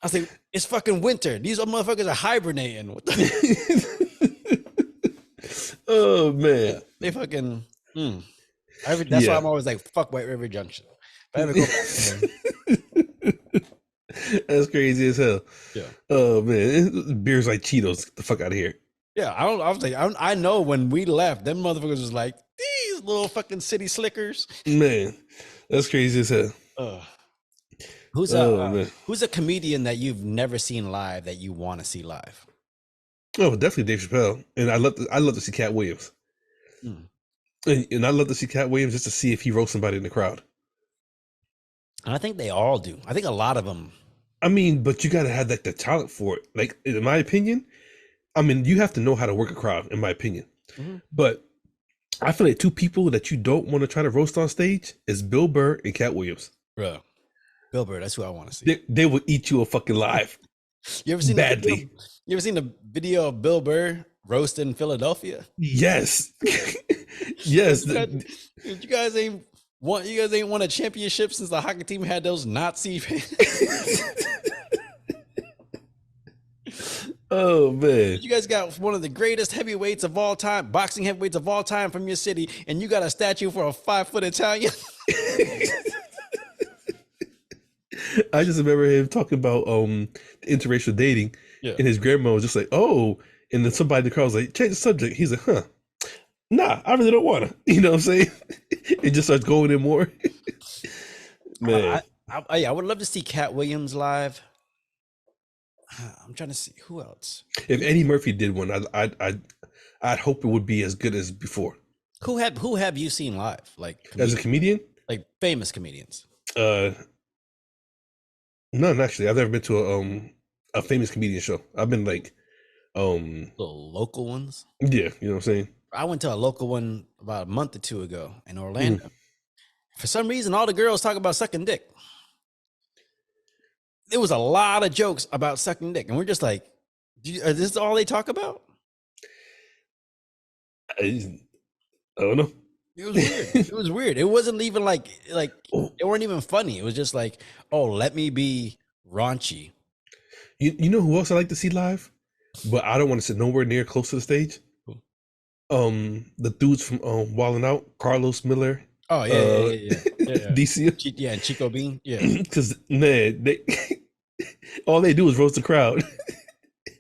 Speaker 1: I was like, it's fucking winter. These motherfuckers are hibernating. What the
Speaker 2: Oh man,
Speaker 1: they fucking. That's why I'm always like, fuck White River Junction. If I ever go back
Speaker 2: there. That's crazy as hell.
Speaker 1: Yeah.
Speaker 2: Oh man, beers like Cheetos. Get the fuck out of here.
Speaker 1: Yeah, I was like, I know when we left, them motherfuckers was like, these little fucking city slickers.
Speaker 2: Man, that's crazy as hell.
Speaker 1: Who's a comedian that you've never seen live that you want to see live?
Speaker 2: Oh, definitely Dave Chappelle, and I love to see Cat Williams, and I love to see Cat Williams just to see if he roasts somebody in the crowd.
Speaker 1: And I think they all do. I think a lot of them.
Speaker 2: I mean, but you got to have like the talent for it. Like in my opinion, I mean, you have to know how to work a crowd, in my opinion. But I feel like 2 people that you don't want to try to roast on stage is Bill Burr and Cat Williams.
Speaker 1: Bro, Bill Burr, that's who I want to see.
Speaker 2: They will eat you a fucking live.
Speaker 1: You ever seen
Speaker 2: badly?
Speaker 1: You ever seen the video of Bill Burr roasting Philadelphia?
Speaker 2: Yes, yes.
Speaker 1: You guys ain't won a championship since the hockey team had those Nazi fans.
Speaker 2: Oh man,
Speaker 1: you guys got one of the greatest heavyweights of all time, boxing heavyweights of all time from your city, and you got a statue for a 5-foot Italian.
Speaker 2: I just remember him talking about interracial dating, and his grandma was just like, "Oh," and then somebody in the crowd was like, "Change the subject." He's like, "Huh? Nah, I really don't want to." You know what I'm saying? It just starts going in more. Man,
Speaker 1: I would love to see Cat Williams live. I'm trying to see who else.
Speaker 2: If Eddie Murphy did one, I'd hope it would be as good as before.
Speaker 1: Who have you seen live? Like
Speaker 2: as a comedian?
Speaker 1: Like famous comedians?
Speaker 2: None actually. I've never been to a famous comedian show. I've been like
Speaker 1: the local ones.
Speaker 2: Yeah, you know what I'm saying?
Speaker 1: I went to a local one about a month or 2 ago in Orlando. For some reason, all the girls talk about sucking dick. There was a lot of jokes about sucking dick, and we're just like, is this all they talk about?
Speaker 2: I don't know.
Speaker 1: It was weird. It was weird. It wasn't even like it weren't even funny. It was just like, oh, let me be raunchy.
Speaker 2: You know who else I like to see live, but I don't want to sit nowhere near close to the stage. The dudes from Wildin' Out, Carlos Miller.
Speaker 1: Oh yeah.
Speaker 2: DC.
Speaker 1: Yeah, and Chico Bean. Yeah,
Speaker 2: because man, all they do is roast the crowd.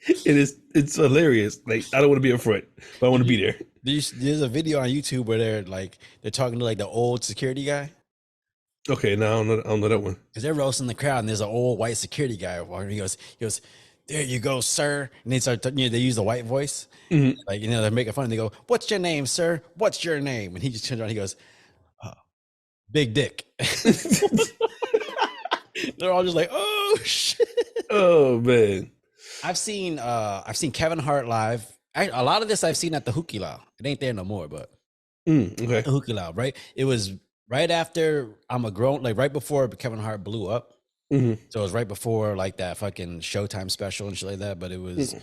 Speaker 2: It's hilarious. Like I don't want to be in front, but I want to be there.
Speaker 1: There's a video on YouTube where they're talking to like the old security guy.
Speaker 2: Okay, now I don't know that one.
Speaker 1: Because they're roasting the crowd, and there's an old white security guy walking. He goes, "There you go, sir." And they start, they use the white voice, like they're making fun. And they go, "What's your name, sir? What's your name?" And he just turns around. He goes, "Big Dick." They're all just like, "Oh shit!" Oh
Speaker 2: man,
Speaker 1: I've seen Kevin Hart live. A lot of this I've seen at the Hookie Lounge. It ain't there no more, but
Speaker 2: okay,
Speaker 1: the Hookie Lounge, right? It was right after I'm a Grown, like right before Kevin Hart blew up. So it was right before like that fucking Showtime special and shit like that. But it was,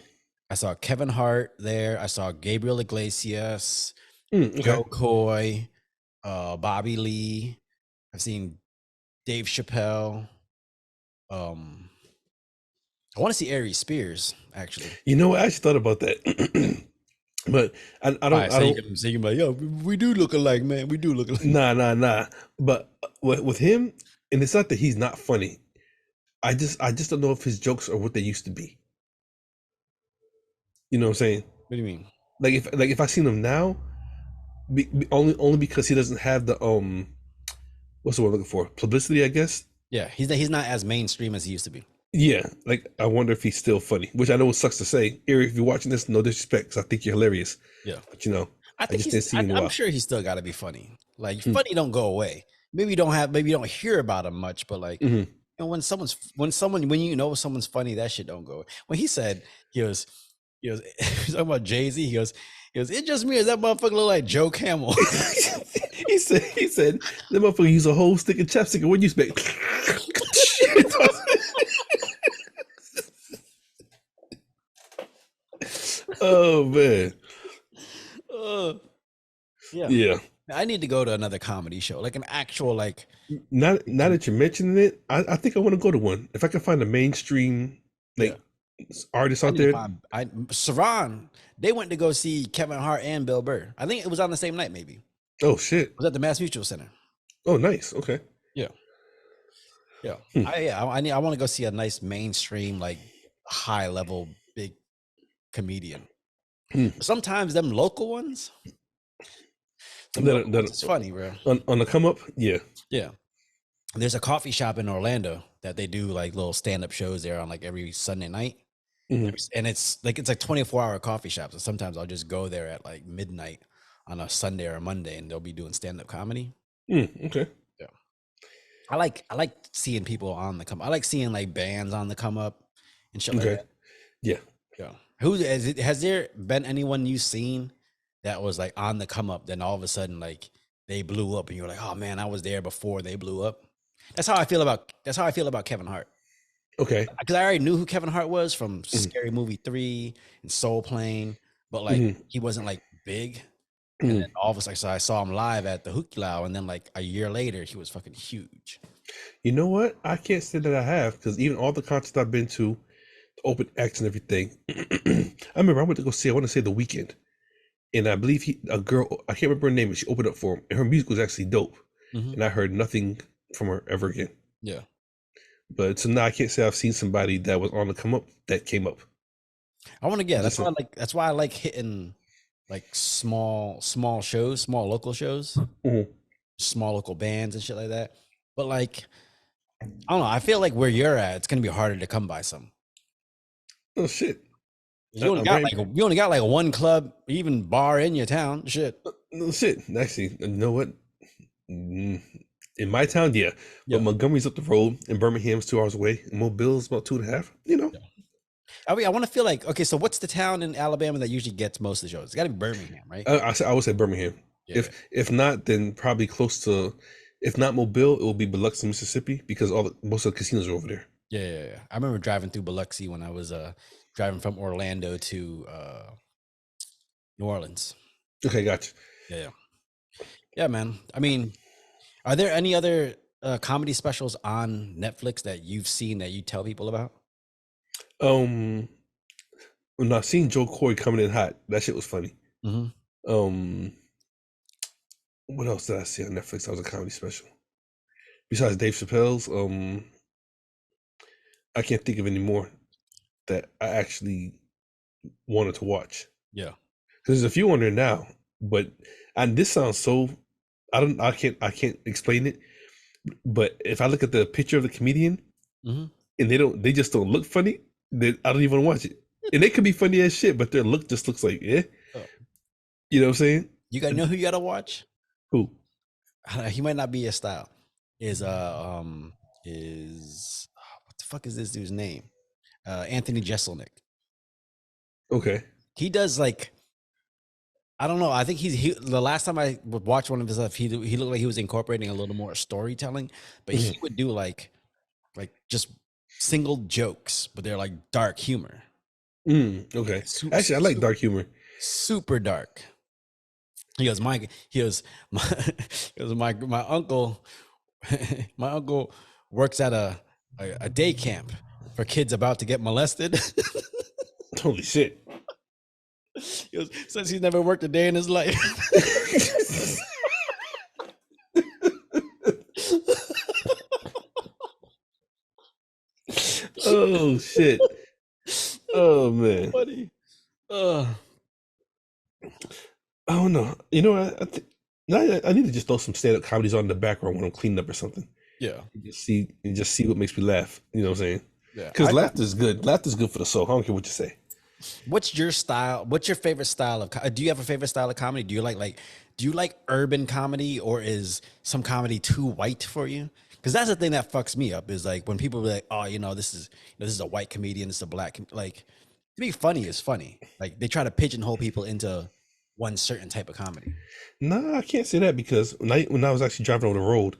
Speaker 1: I saw Kevin Hart there. I saw Gabriel Iglesias, Joe Coy, Bobby Lee. I've seen Dave Chappelle. I want to see Aries Spears, actually.
Speaker 2: You know what? I actually thought about that. But I don't.
Speaker 1: So you can be like, yo, we do look alike, man. We do look alike.
Speaker 2: Nah. But with him, and it's not that he's not funny. I just don't know if his jokes are what they used to be. You know what I'm saying?
Speaker 1: What do you mean?
Speaker 2: Like if I seen him now, only because he doesn't have the what's the word I'm looking for? Publicity, I guess.
Speaker 1: Yeah, he's not as mainstream as he used to be.
Speaker 2: Yeah, like I wonder if he's still funny, which I know it sucks to say. Eric, if you're watching this, no disrespect, because I think you're hilarious.
Speaker 1: Yeah,
Speaker 2: but I
Speaker 1: think I'm sure he's still got to be funny. Like funny don't go away. Maybe you don't hear about him much, but like when you know someone's funny, that shit don't go away. When he said he's talking about Jay-Z, he goes, "It's just me. Or that motherfucker look like Joe Camel?"
Speaker 2: he said, the motherfucker use a whole stick of chapstick. And what you expect? Oh man.
Speaker 1: Yeah.
Speaker 2: Yeah.
Speaker 1: I need to go to another comedy show, like an actual like.
Speaker 2: Now that you're mentioning it, I think I want to go to one. If I can find a mainstream like artist
Speaker 1: I
Speaker 2: out
Speaker 1: need to
Speaker 2: there.
Speaker 1: find Saran. They went to go see Kevin Hart and Bill Burr. I think it was on the same night, maybe.
Speaker 2: Oh shit.
Speaker 1: It was at the Mass Mutual Center.
Speaker 2: Oh nice. Okay.
Speaker 1: Yeah. I want to go see a nice mainstream, like high level big comedian. Sometimes them local ones. It's funny, bro.
Speaker 2: On the come up, yeah.
Speaker 1: There's a coffee shop in Orlando that they do like little stand up shows there on like every Sunday night, and it's like 24-hour coffee shops. And sometimes I'll just go there at like midnight on a Sunday or a Monday, and they'll be doing stand up comedy.
Speaker 2: Okay.
Speaker 1: Yeah, I like seeing people on the come. I like seeing like bands on the come up and shit like that.
Speaker 2: Yeah.
Speaker 1: Has there been anyone you've seen that was like on the come up, then all of a sudden like they blew up and you're like, oh man, I was there before they blew up? That's how I feel about Kevin Hart.
Speaker 2: Okay.
Speaker 1: Because I already knew who Kevin Hart was from Scary Movie 3 and Soul Plane, but like he wasn't like big. And then all of a sudden, so I saw him live at the Hukilau, and then like a year later, he was fucking huge.
Speaker 2: You know what? I can't say that I have, because even all the concerts I've been to, the open acts and everything. I remember I went to go see, I want to say The Weeknd. And I believe a girl, I can't remember her name, but she opened up for him. And her music was actually dope. And I heard nothing from her ever again.
Speaker 1: Yeah.
Speaker 2: But so now I can't say I've seen somebody that was on the come up that came up.
Speaker 1: I want to get, that's why I like hitting like small shows, small local shows, small local bands and shit like that. But like, I don't know, I feel like where you're at, it's going to be harder to come by some.
Speaker 2: Oh shit.
Speaker 1: You only got like one club, even bar in your town. Shit.
Speaker 2: No shit. Actually, you know what? In my town, yeah. But Montgomery's up the road, and Birmingham's 2 hours away. And Mobile's about 2.5. You know.
Speaker 1: I mean, I want to feel like, okay, so what's the town in Alabama that usually gets most of the shows? It's got to be Birmingham, right?
Speaker 2: I would say Birmingham. Yeah. If not, then probably close to. If not Mobile, it will be Biloxi, Mississippi, because most of the casinos are over there.
Speaker 1: Yeah. I remember driving through Biloxi when I was driving from Orlando to New Orleans.
Speaker 2: Okay, gotcha.
Speaker 1: Yeah, man. I mean, are there any other comedy specials on Netflix that you've seen that you tell people about?
Speaker 2: When I seen Joe Coy coming in hot, that shit was funny. What else did I see on Netflix that was a comedy special? Besides Dave Chappelle's, I can't think of any more that I actually wanted to watch.
Speaker 1: Yeah,
Speaker 2: because there's a few on there now, and this sounds so. I can't explain it. But if I look at the picture of the comedian, and they just don't look funny, then I don't even watch it. And they could be funny as shit, but their look just looks like you know what I'm saying?
Speaker 1: You gotta know who you gotta watch.
Speaker 2: Who?
Speaker 1: He might not be your style. Is what the fuck is this dude's name? Anthony Jeselnik.
Speaker 2: Okay.
Speaker 1: He does like, I don't know. I think the last time I would watch one of his stuff, he looked like he was incorporating a little more storytelling, but he would do like just single jokes, but they're like dark humor.
Speaker 2: Okay. Actually, I like dark humor.
Speaker 1: Super dark. He goes, my uncle, my uncle works at a day camp for kids about to get molested.
Speaker 2: Holy shit.
Speaker 1: He goes, since he's never worked a day in his life.
Speaker 2: Oh shit. Oh man.
Speaker 1: Funny.
Speaker 2: I don't know. You know, I need to just throw some stand-up comedies on in the background when I'm cleaning up or something.
Speaker 1: Yeah.
Speaker 2: Just see what makes me laugh. You know what I'm saying?
Speaker 1: Yeah.
Speaker 2: Because laughter is good. Laughter is good for the soul. I don't care what you say.
Speaker 1: What's your style? What's your favorite style of? Do you have a favorite style of comedy? Do you like urban comedy, or is some comedy too white for you? Because that's the thing that fucks me up. Is like when people are like, oh, this is a white comedian, this is a black. Like, to be funny is funny. Like they try to pigeonhole people into one certain type of comedy.
Speaker 2: Nah, I can't say that because when I was actually driving on the road,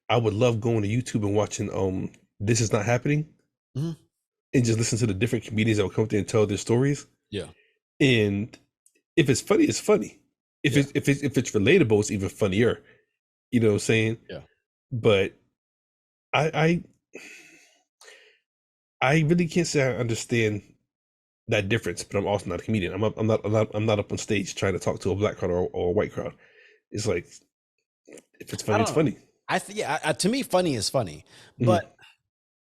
Speaker 2: I would love going to YouTube and watching This Is Not Happening,
Speaker 1: Mhm.
Speaker 2: and just listen to the different comedians that would come up there and tell their stories.
Speaker 1: Yeah.
Speaker 2: And if it's funny, it's funny. If it's relatable, it's even funnier. You know what I'm saying?
Speaker 1: Yeah.
Speaker 2: But I really can't say I understand that difference, but I'm also not a comedian. I'm not up on stage trying to talk to a black crowd or a white crowd. It's like, if it's funny, it's funny.
Speaker 1: To me, funny is funny. But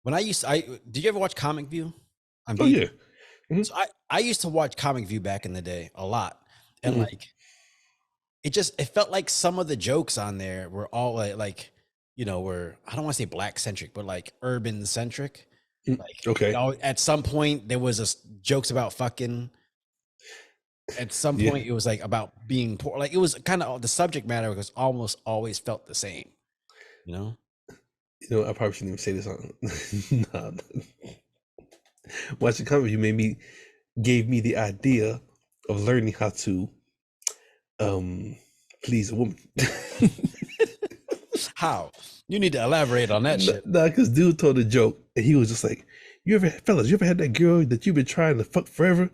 Speaker 1: when did you ever watch Comic View?
Speaker 2: Oh yeah.
Speaker 1: So I used to watch Comic View back in the day a lot, and like it felt like some of the jokes on there were all like I don't want to say black centric, but like urban centric. Like,
Speaker 2: okay.
Speaker 1: At some point there was jokes about fucking. At some point it was like about being poor. Like it was kind of the subject matter was almost always felt the same.
Speaker 2: I probably shouldn't even say this on. Nah. Watching Comic View gave me the idea of learning how to please a woman.
Speaker 1: How? You need to elaborate on that shit.
Speaker 2: Nah, because dude told a joke and he was just like, you ever had that girl that you've been trying to fuck forever?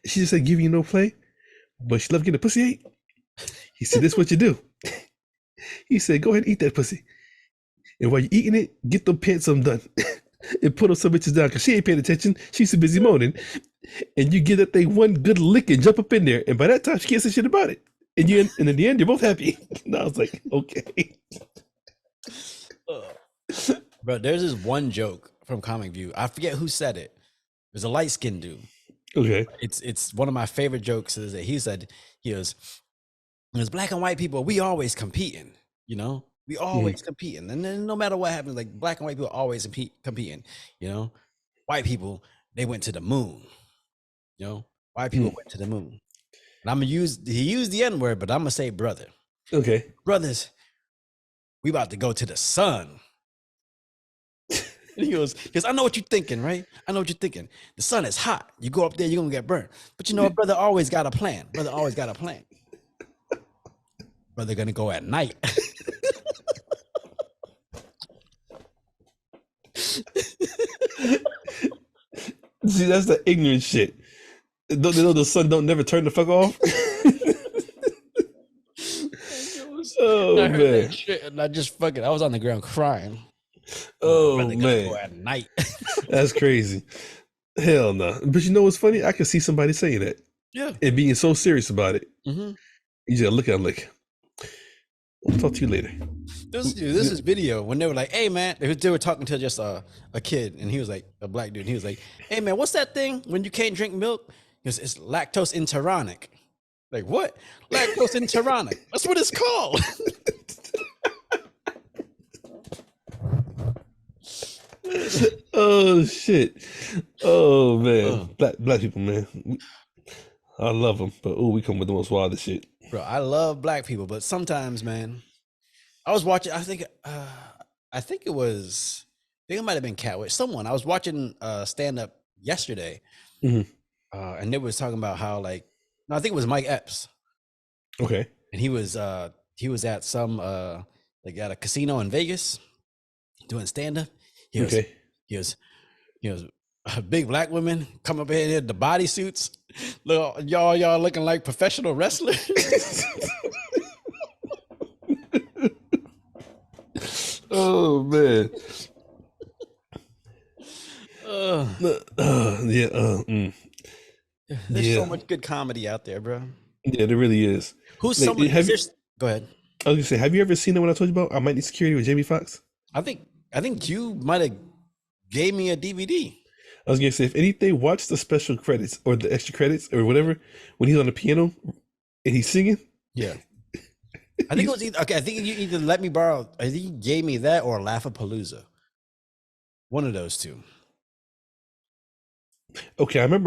Speaker 2: She just said give you no play, but she loved getting the pussy ate? He said, this is what you do. He said, go ahead and eat that pussy. And while you're eating it, get them pants done. And put some bitches down because she ain't paying attention. She's too busy moaning. And you give that thing one good lick and jump up in there. And by that time, she can't say shit about it. And in the end, you're both happy. And I was like, okay.
Speaker 1: Bro, there's this one joke from Comic View. I forget who said it. It was a light-skinned dude.
Speaker 2: Okay.
Speaker 1: It's one of my favorite jokes is that he said, he was black and white people, we always competing, we always competing. And then no matter what happens, like black and white people always competing, white people, they went to the moon, white people went to the moon. And he used the N-word, but I'm gonna say brother.
Speaker 2: Okay.
Speaker 1: Brothers, we about to go to the sun. And he goes, I know what you're thinking, right? I know what you're thinking. The sun is hot. You go up there, you're gonna get burnt. But brother always got a plan. Brother always got a plan. Brother gonna go at night.
Speaker 2: See, that's the ignorant shit. Don't they know the sun don't never turn the fuck off? Oh man!
Speaker 1: And I was on the ground crying.
Speaker 2: Oh man!
Speaker 1: Go at night.
Speaker 2: That's crazy. Hell no! But you know what's funny? I can see somebody saying that.
Speaker 1: Yeah.
Speaker 2: And being so serious about it.
Speaker 1: Mm-hmm.
Speaker 2: You just look at them like, I'll talk to you later.
Speaker 1: This is video when they were like, hey man, they were talking to just a kid, and he was like, a black dude, and he was like, hey man, what's that thing when you can't drink milk? Because it's lactose intolerant. Like, what? Lactose intolerant. That's what it's called.
Speaker 2: Oh shit. Oh man. Black people, man. I love them, but we come with the most wildest shit.
Speaker 1: Bro, I love black people, but sometimes, man, I was watching, I think it might have been Catwitch. Someone, I was watching stand-up yesterday, and they was talking about how I think it was Mike Epps.
Speaker 2: Okay.
Speaker 1: And he was at some at a casino in Vegas doing stand-up. He was big black women come up here in the bodysuits. Look, y'all looking like professional wrestlers.
Speaker 2: Oh man.
Speaker 1: There's so much good comedy out there, bro.
Speaker 2: Yeah, there really is.
Speaker 1: Who's someone? Go ahead.
Speaker 2: I was gonna say, have you ever seen the one I told you about? I Might Need Security with Jamie Foxx.
Speaker 1: I think you might have gave me a DVD.
Speaker 2: I was gonna say, if anything, watch the special credits or the extra credits or whatever when he's on the piano and he's singing.
Speaker 1: Yeah. I think it was I think you either let me borrow. I think you gave me that or Laugh-A-Palooza. One of those two.
Speaker 2: Okay, I don't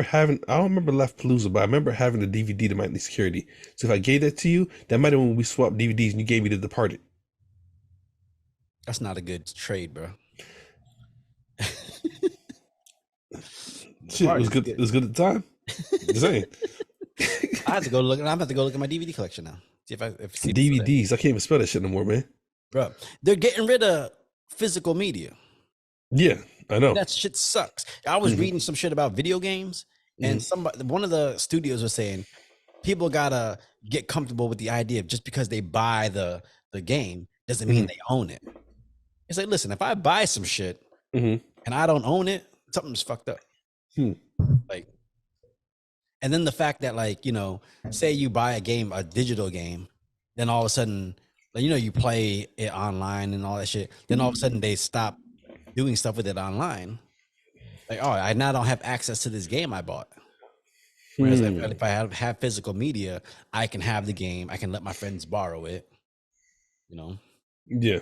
Speaker 2: remember Laugh-A-Palooza, but I remember having the DVD to Might Need Security. So if I gave that to you, that might have been when we swapped DVDs and you gave me The Departed.
Speaker 1: That's not a good trade, bro.
Speaker 2: Shit, it was good. It was good at the time. Just saying.
Speaker 1: I have to go look. I'm about to go look at my DVD collection now. See if see
Speaker 2: DVDs. I can't even spell that shit no more, man.
Speaker 1: Bro, they're getting rid of physical media.
Speaker 2: Yeah, I know.
Speaker 1: That shit sucks. I was reading some shit about video games, and one of the studios was saying people gotta get comfortable with the idea of just because they buy the game doesn't mean they own it. It's like, listen, if I buy some shit and I don't own it, something's fucked up. Like, and then the fact that, like, you know, say you buy a digital game, then all of a sudden, like, you know, you play it online and all that shit. Then all of a sudden they stop doing stuff with it online. Like, oh, I now don't have access to this game I bought. Whereas if I have physical media, I can have the game. I can let my friends borrow it. You know?
Speaker 2: Yeah.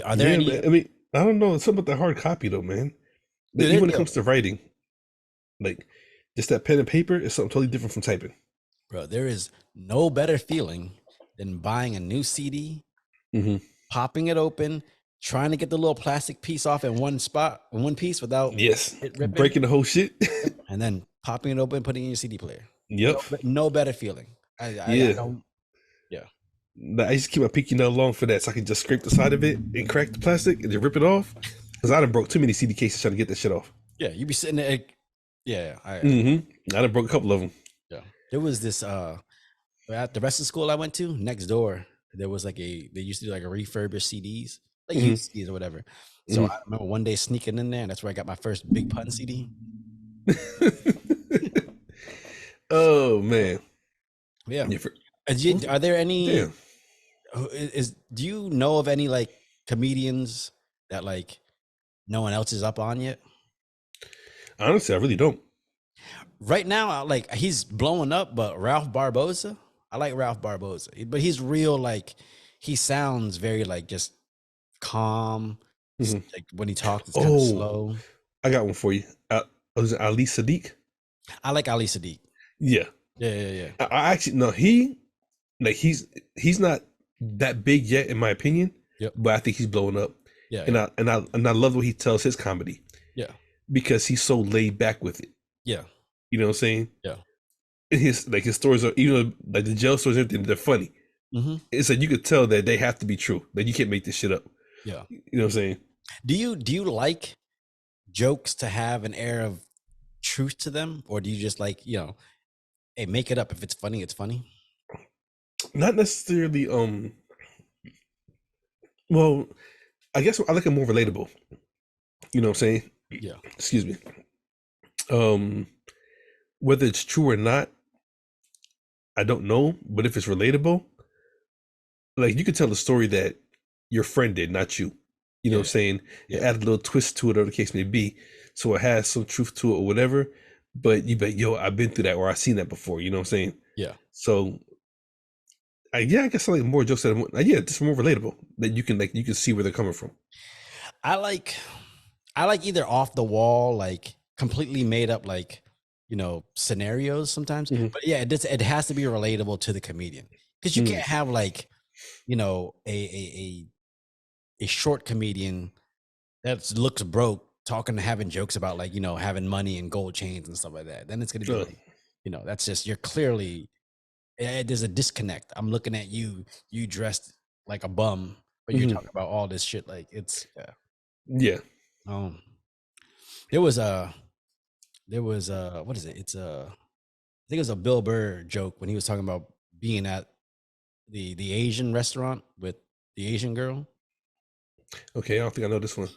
Speaker 1: Are there any?
Speaker 2: Man, I mean, I don't know. It's something about the hard copy, though, man. Like, even when it comes to writing, like, just that pen and paper is something totally different from typing.
Speaker 1: Bro, there is no better feeling than buying a new CD, popping it open, trying to get the little plastic piece off in one piece without it ripping,
Speaker 2: breaking the whole shit,
Speaker 1: and then popping it open, putting it in your CD player.
Speaker 2: Yep.
Speaker 1: No better feeling. I
Speaker 2: just keep my pinky nail long for that, so I can just scrape the side of it and crack the plastic and then rip it off. Because I done broke too many CD cases trying to get that shit off.
Speaker 1: Yeah, you be sitting there. Yeah, I
Speaker 2: done broke a couple of them.
Speaker 1: Yeah, there was this at the rest of the school I went to next door. There was like they used to do like a refurbished CDs, like used CDs or whatever. So I remember one day sneaking in there, and that's where I got my first Big Pun CD.
Speaker 2: Oh man,
Speaker 1: yeah. Are there any? Do you know of any like comedians that like no one else is up on yet?
Speaker 2: Honestly, I really don't.
Speaker 1: Right now, like, he's blowing up, but Ralph Barbosa, I like Ralph Barbosa, but he's real, like, he sounds very like just calm. Like when he talks, it's kind of slow.
Speaker 2: I got one for you. Was it Ali Sadiq?
Speaker 1: I like Ali Sadiq.
Speaker 2: Yeah. I actually no, he's not that big yet, in my opinion. But I think he's blowing up. And I love the way he tells his comedy.
Speaker 1: Yeah.
Speaker 2: Because he's so laid back with it.
Speaker 1: Yeah.
Speaker 2: You know what I'm saying?
Speaker 1: Yeah.
Speaker 2: And his stories are, even though, like, the jail stories and everything, they're funny. It's like you could tell that they have to be true. Like, you can't make this shit up.
Speaker 1: Yeah.
Speaker 2: You know what I'm saying?
Speaker 1: Do you like jokes to have an air of truth to them, or do you just like, you know, hey, make it up. If it's funny, it's funny?
Speaker 2: Not necessarily. Well, I guess I like it more relatable. You know what I'm saying?
Speaker 1: Yeah.
Speaker 2: Excuse me. Whether it's true or not, I don't know. But if it's relatable, like, you could tell a story that your friend did, not you. You know what I'm saying? It add a little twist to it, or the case may be, so it has some truth to it or whatever. But you bet, yo, I've been through that, or I've seen that before. You know what I'm saying? Yeah. So, I guess I like more jokes that are just more relatable, that you can see where they're coming from.
Speaker 1: I like either off the wall, like completely made up, like, you know, scenarios sometimes. But yeah, it has to be relatable to the comedian, because you can't have, like, you know, a short comedian that looks broke talking and having jokes about, like, you know, having money and gold chains and stuff like that. Then it's gonna be like, you know, that's just, you're clearly, there's a disconnect. I'm looking at you dressed like a bum, but you're talking about all this shit. Like, it's there was what is it? It's I think it was a Bill Burr joke when he was talking about being at the Asian restaurant with the Asian girl.
Speaker 2: Okay, I don't think I know this one.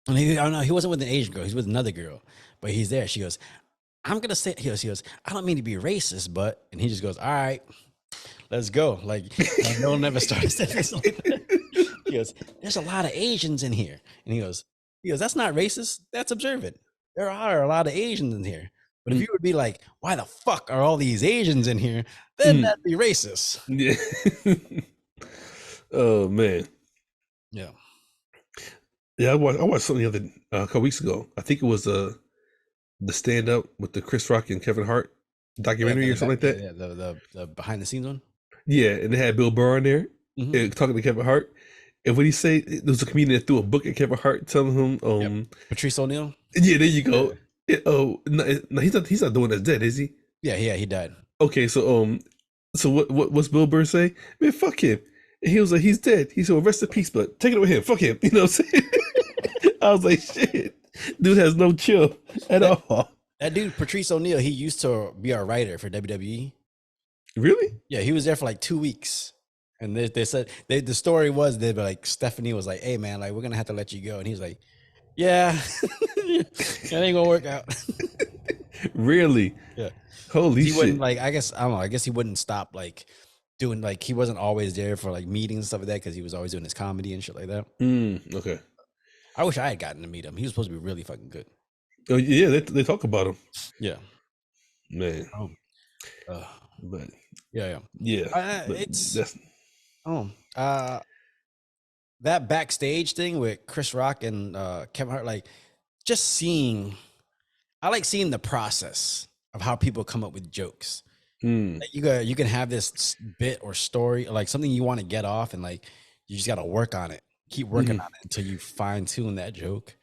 Speaker 1: And he wasn't with an Asian girl. He's with another girl, but he's there. She goes, I'm gonna say, he goes, I don't mean to be racist, but, and he just goes, all right, let's go. Like no one ever started saying something like that. He goes, there's a lot of Asians in here, and he goes, that's not racist. That's observant. There are a lot of Asians in here. But if you would be like, why the fuck are all these Asians in here? Then that'd be racist.
Speaker 2: Yeah. Oh man.
Speaker 1: Yeah.
Speaker 2: Yeah, I watched something the other a couple weeks ago. I think it was the stand up with the Chris Rock and Kevin Hart documentary or something like that.
Speaker 1: Yeah, the behind the scenes one.
Speaker 2: Yeah, and they had Bill Burr on there talking to Kevin Hart. And what he say, there was a comedian that threw a book at Kevin Hart telling him
Speaker 1: Patrice O'Neal.
Speaker 2: Yeah, there you go. No, he's not the one that's dead, is he?
Speaker 1: Yeah, he died.
Speaker 2: Okay, so what's Bill Burr say? Man, fuck him. And he was like, he's dead. He said, well, rest in peace, but take it with him. Fuck him. You know what I'm saying? I was like, shit. Dude has no chill at
Speaker 1: That,
Speaker 2: all.
Speaker 1: that dude, Patrice O'Neal, he used to be a writer for WWE.
Speaker 2: Really?
Speaker 1: Yeah, he was there for like 2 weeks. And they said the story was that like Stephanie was like, "Hey man, like we're gonna have to let you go," and he's like, "Yeah, it ain't gonna work out."
Speaker 2: Really?
Speaker 1: Yeah,
Speaker 2: Holy
Speaker 1: he wouldn't
Speaker 2: shit.
Speaker 1: like. I guess I don't know. I guess he wouldn't stop like doing like he wasn't always there for like meetings and stuff like that because he was always doing his comedy and shit like that.
Speaker 2: Okay.
Speaker 1: I wish I had gotten to meet him. He was supposed to be really fucking good.
Speaker 2: Oh yeah, they talk about him.
Speaker 1: Yeah.
Speaker 2: Man.
Speaker 1: Oh.
Speaker 2: But
Speaker 1: Yeah.
Speaker 2: yeah. But
Speaker 1: It's
Speaker 2: that's
Speaker 1: that backstage thing with Chris Rock and Kevin Hart, like just seeing. I like seeing the process of how people come up with jokes. Like you can have this bit or story, like something you want to get off, and like you just got to work on it. Keep working on it until you fine tune that joke.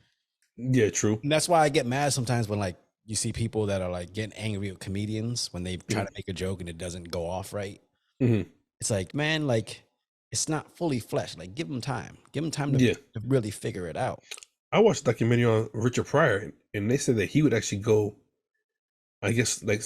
Speaker 2: Yeah, true.
Speaker 1: And that's why I get mad sometimes when like you see people that are like getting angry with comedians when they try to make a joke and it doesn't go off right. It's like, man, like it's not fully fleshed. Like give them time. Give them time to really figure it out.
Speaker 2: I watched a documentary on Richard Pryor, and they said that he would actually go, I guess, like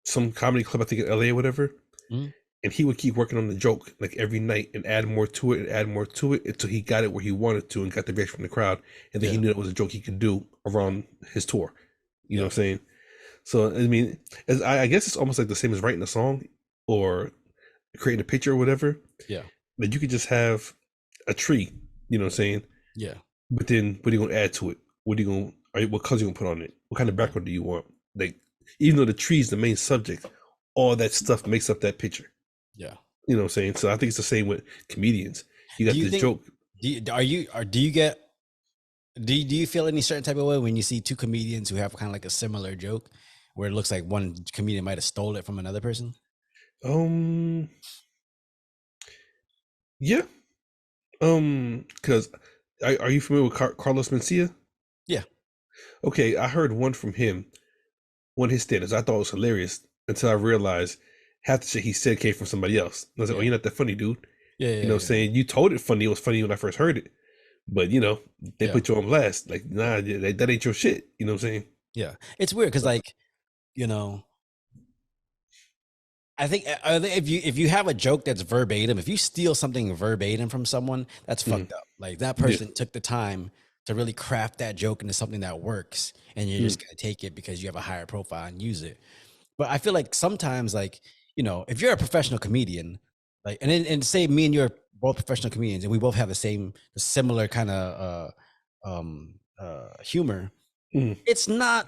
Speaker 2: some comedy club, I think in LA or whatever, and he would keep working on the joke like every night and add more to it and add more to it until he got it where he wanted to and got the reaction from the crowd, and then he knew it was a joke he could do around his tour. You know what I'm saying? So I mean, I guess it's almost like the same as writing a song or creating a picture or whatever.
Speaker 1: Yeah.
Speaker 2: But you could just have a tree. You know what I'm saying?
Speaker 1: Yeah.
Speaker 2: But then, what are you gonna add to it? What colors you gonna put on it? What kind of background do you want? Like, even though the tree is the main subject, all that stuff makes up that picture.
Speaker 1: Yeah.
Speaker 2: You know what I'm saying? So I think it's the same with comedians. You got this joke.
Speaker 1: Do you feel any certain type of way when you see two comedians who have kind of like a similar joke where it looks like one comedian might have stole it from another person?
Speaker 2: Yeah. Because are you familiar with Carlos Mencia?
Speaker 1: Yeah.
Speaker 2: Okay, I heard one from him, one of his standards. I thought it was hilarious until I realized half the shit he said came from somebody else. And I was like, oh, you're not that funny, dude.
Speaker 1: Yeah.
Speaker 2: You know what I'm saying? You told it funny. It was funny when I first heard it. But, they put you on blast. Like, nah, that ain't your shit. You know what I'm saying?
Speaker 1: Yeah. It's weird because, like, I think if you have a joke that's verbatim, if you steal something verbatim from someone, that's fucked up. Like that person took the time to really craft that joke into something that works, and you're just gonna take it because you have a higher profile and use it. But I feel like sometimes, like if you're a professional comedian, like and say me and you're both professional comedians, and we both have the similar kind of humor, it's not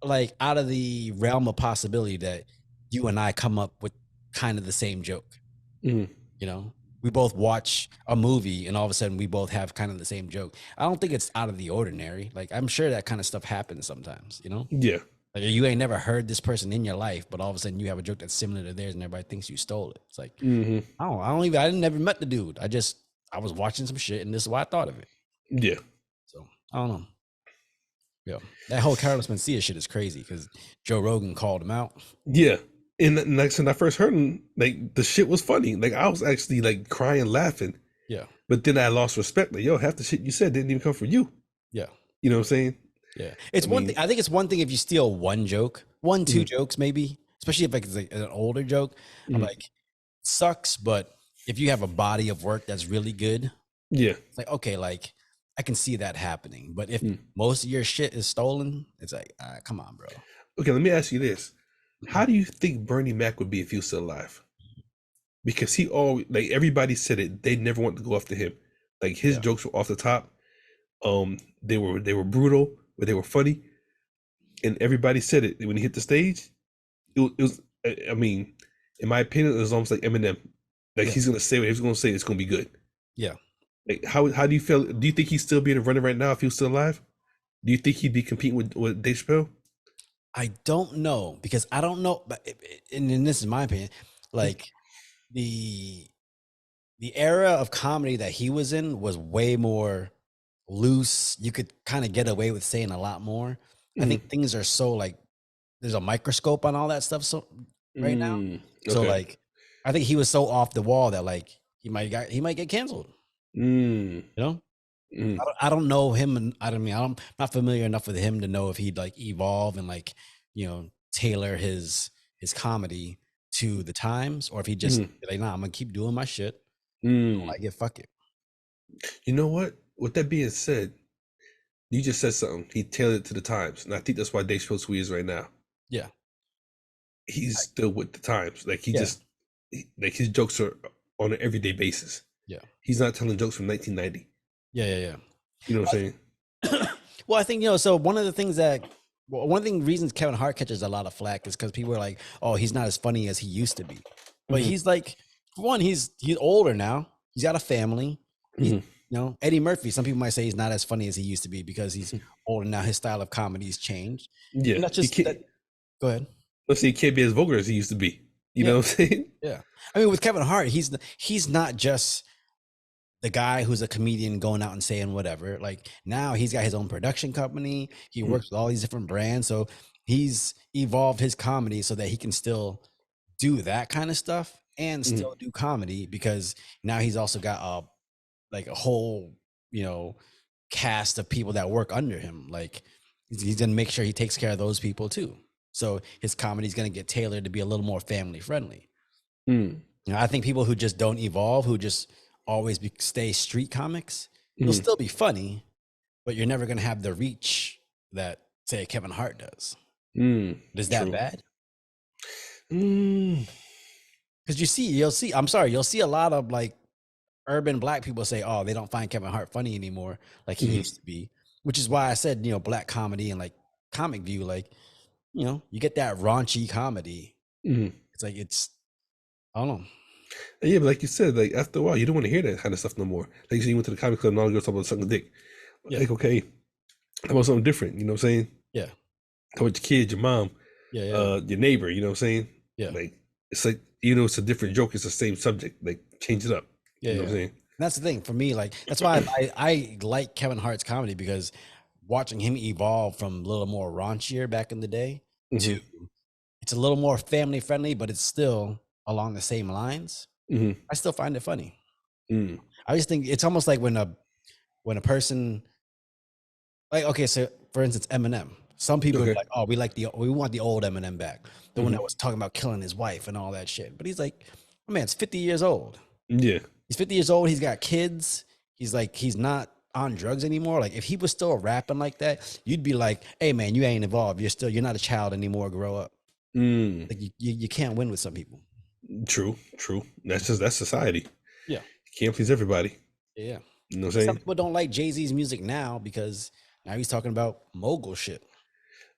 Speaker 1: like out of the realm of possibility that you and I come up with kind of the same joke. We both watch a movie and all of a sudden we both have kind of the same joke. I don't think it's out of the ordinary. Like I'm sure that kind of stuff happens sometimes,
Speaker 2: Yeah.
Speaker 1: Like you ain't never heard this person in your life, but all of a sudden you have a joke that's similar to theirs and everybody thinks you stole it. It's like, I never met the dude. I was watching some shit and this is why I thought of it.
Speaker 2: Yeah.
Speaker 1: So I don't know. Yeah, that whole Carlos Mencia shit is crazy because Joe Rogan called him out.
Speaker 2: Yeah. And like, when I first heard him, like the shit was funny. Like I was actually like crying, laughing.
Speaker 1: Yeah.
Speaker 2: But then I lost respect. Like, yo, half the shit you said didn't even come from you.
Speaker 1: Yeah.
Speaker 2: You know what I'm saying?
Speaker 1: Yeah. It's one thing. I think it's one thing if you steal one joke, two jokes, maybe, especially if it's like an older joke. I'm like, sucks. But if you have a body of work that's really good, it's like, okay, like I can see that happening. But if most of your shit is stolen, it's like, come on, bro.
Speaker 2: Okay, let me ask you this. How do you think Bernie Mac would be if he was still alive? Because he always, like everybody said it, they never want to go after him. Like his jokes were off the top. They were brutal, but they were funny. And everybody said it when he hit the stage. It was I mean, in my opinion, it was almost like Eminem. Like he's gonna say what he's gonna say, it's gonna be good.
Speaker 1: Yeah.
Speaker 2: Like how do you feel? Do you think he's still being running right now if he was still alive? Do you think he'd be competing with Dave Chappelle?
Speaker 1: I don't know because I don't know, but and this is my opinion, like the era of comedy that he was in was way more loose. You could kind of get away with saying a lot more. I think things are so like there's a microscope on all that stuff so right now. So
Speaker 2: Okay.
Speaker 1: like I think he was so off the wall that like he might get canceled. You know? I don't know him, and I'm not familiar enough with him to know if he'd like evolve and like, you know, tailor his comedy to the times, or if he just be like, nah, I'm gonna keep doing my shit. I get fuck it.
Speaker 2: You know what? With that being said, you just said something. He tailored it to the times, and I think that's why Dave Chappelle's who he is right now.
Speaker 1: Yeah.
Speaker 2: He's still with the times. Like
Speaker 1: Yeah.
Speaker 2: like his jokes are on an everyday basis.
Speaker 1: Yeah.
Speaker 2: He's not telling jokes from 1990.
Speaker 1: Yeah.
Speaker 2: You know what I'm saying?
Speaker 1: Well, I think, you know, so one of the reasons Kevin Hart catches a lot of flack is because people are like, oh, he's not as funny as he used to be. But he's like, for one, he's older now. He's got a family. You know, Eddie Murphy, some people might say he's not as funny as he used to be because he's older now. His style of comedy has changed.
Speaker 2: Yeah.
Speaker 1: And that's just go ahead.
Speaker 2: Let's say he can't be as vulgar as he used to be. You know what I'm saying?
Speaker 1: Yeah. I mean, with Kevin Hart, he's not just the guy who's a comedian going out and saying whatever. Like now he's got his own production company. He works with all these different brands. So he's evolved his comedy so that he can still do that kind of stuff and still do comedy, because now he's also got a whole, you know, cast of people that work under him. Like he's gonna make sure he takes care of those people too. So his comedy is gonna get tailored to be a little more family friendly. You know, I think people who just don't evolve, who just always stay street comics, will still be funny, but you're never gonna have the reach that say Kevin Hart does. Is that bad? Because you'll see a lot of like urban black people say, oh, they don't find Kevin Hart funny anymore like he used to be, which is why I said, you know, black comedy and like Comic View, like, you know, you get that raunchy comedy. It's like, I don't know.
Speaker 2: Yeah, but like you said, like after a while, you don't want to hear that kind of stuff no more. Like you said, you went to the comic club and all the girls talk about sucking dick. Like, okay, how about something different? You know what I'm saying?
Speaker 1: Yeah.
Speaker 2: How about your kids, your mom, your neighbor? You know what I'm saying?
Speaker 1: Yeah.
Speaker 2: Like it's like, you know, it's a different joke. It's the same subject. Like change it up.
Speaker 1: Yeah.
Speaker 2: You know what I'm saying?
Speaker 1: And that's the thing for me. Like that's why I like Kevin Hart's comedy, because watching him evolve from a little more raunchier back in the day to it's a little more family friendly, but it's still along the same lines. I still find it funny. I just think it's almost like when a person, like, okay, so for instance, Eminem. Some people are like, oh, we want the old Eminem back, the one that was talking about killing his wife and all that shit. But he's like, oh, man, it's 50 years old.
Speaker 2: Yeah,
Speaker 1: he's 50 years old. He's got kids. He's not on drugs anymore. Like if he was still rapping like that, you'd be like, hey man, you ain't evolved. You're not a child anymore. Grow up. Like you can't win with some people.
Speaker 2: True. That's society.
Speaker 1: Yeah.
Speaker 2: You can't please everybody.
Speaker 1: Yeah.
Speaker 2: You know what I'm saying?
Speaker 1: Some people don't like Jay-Z's music now because now he's talking about mogul shit.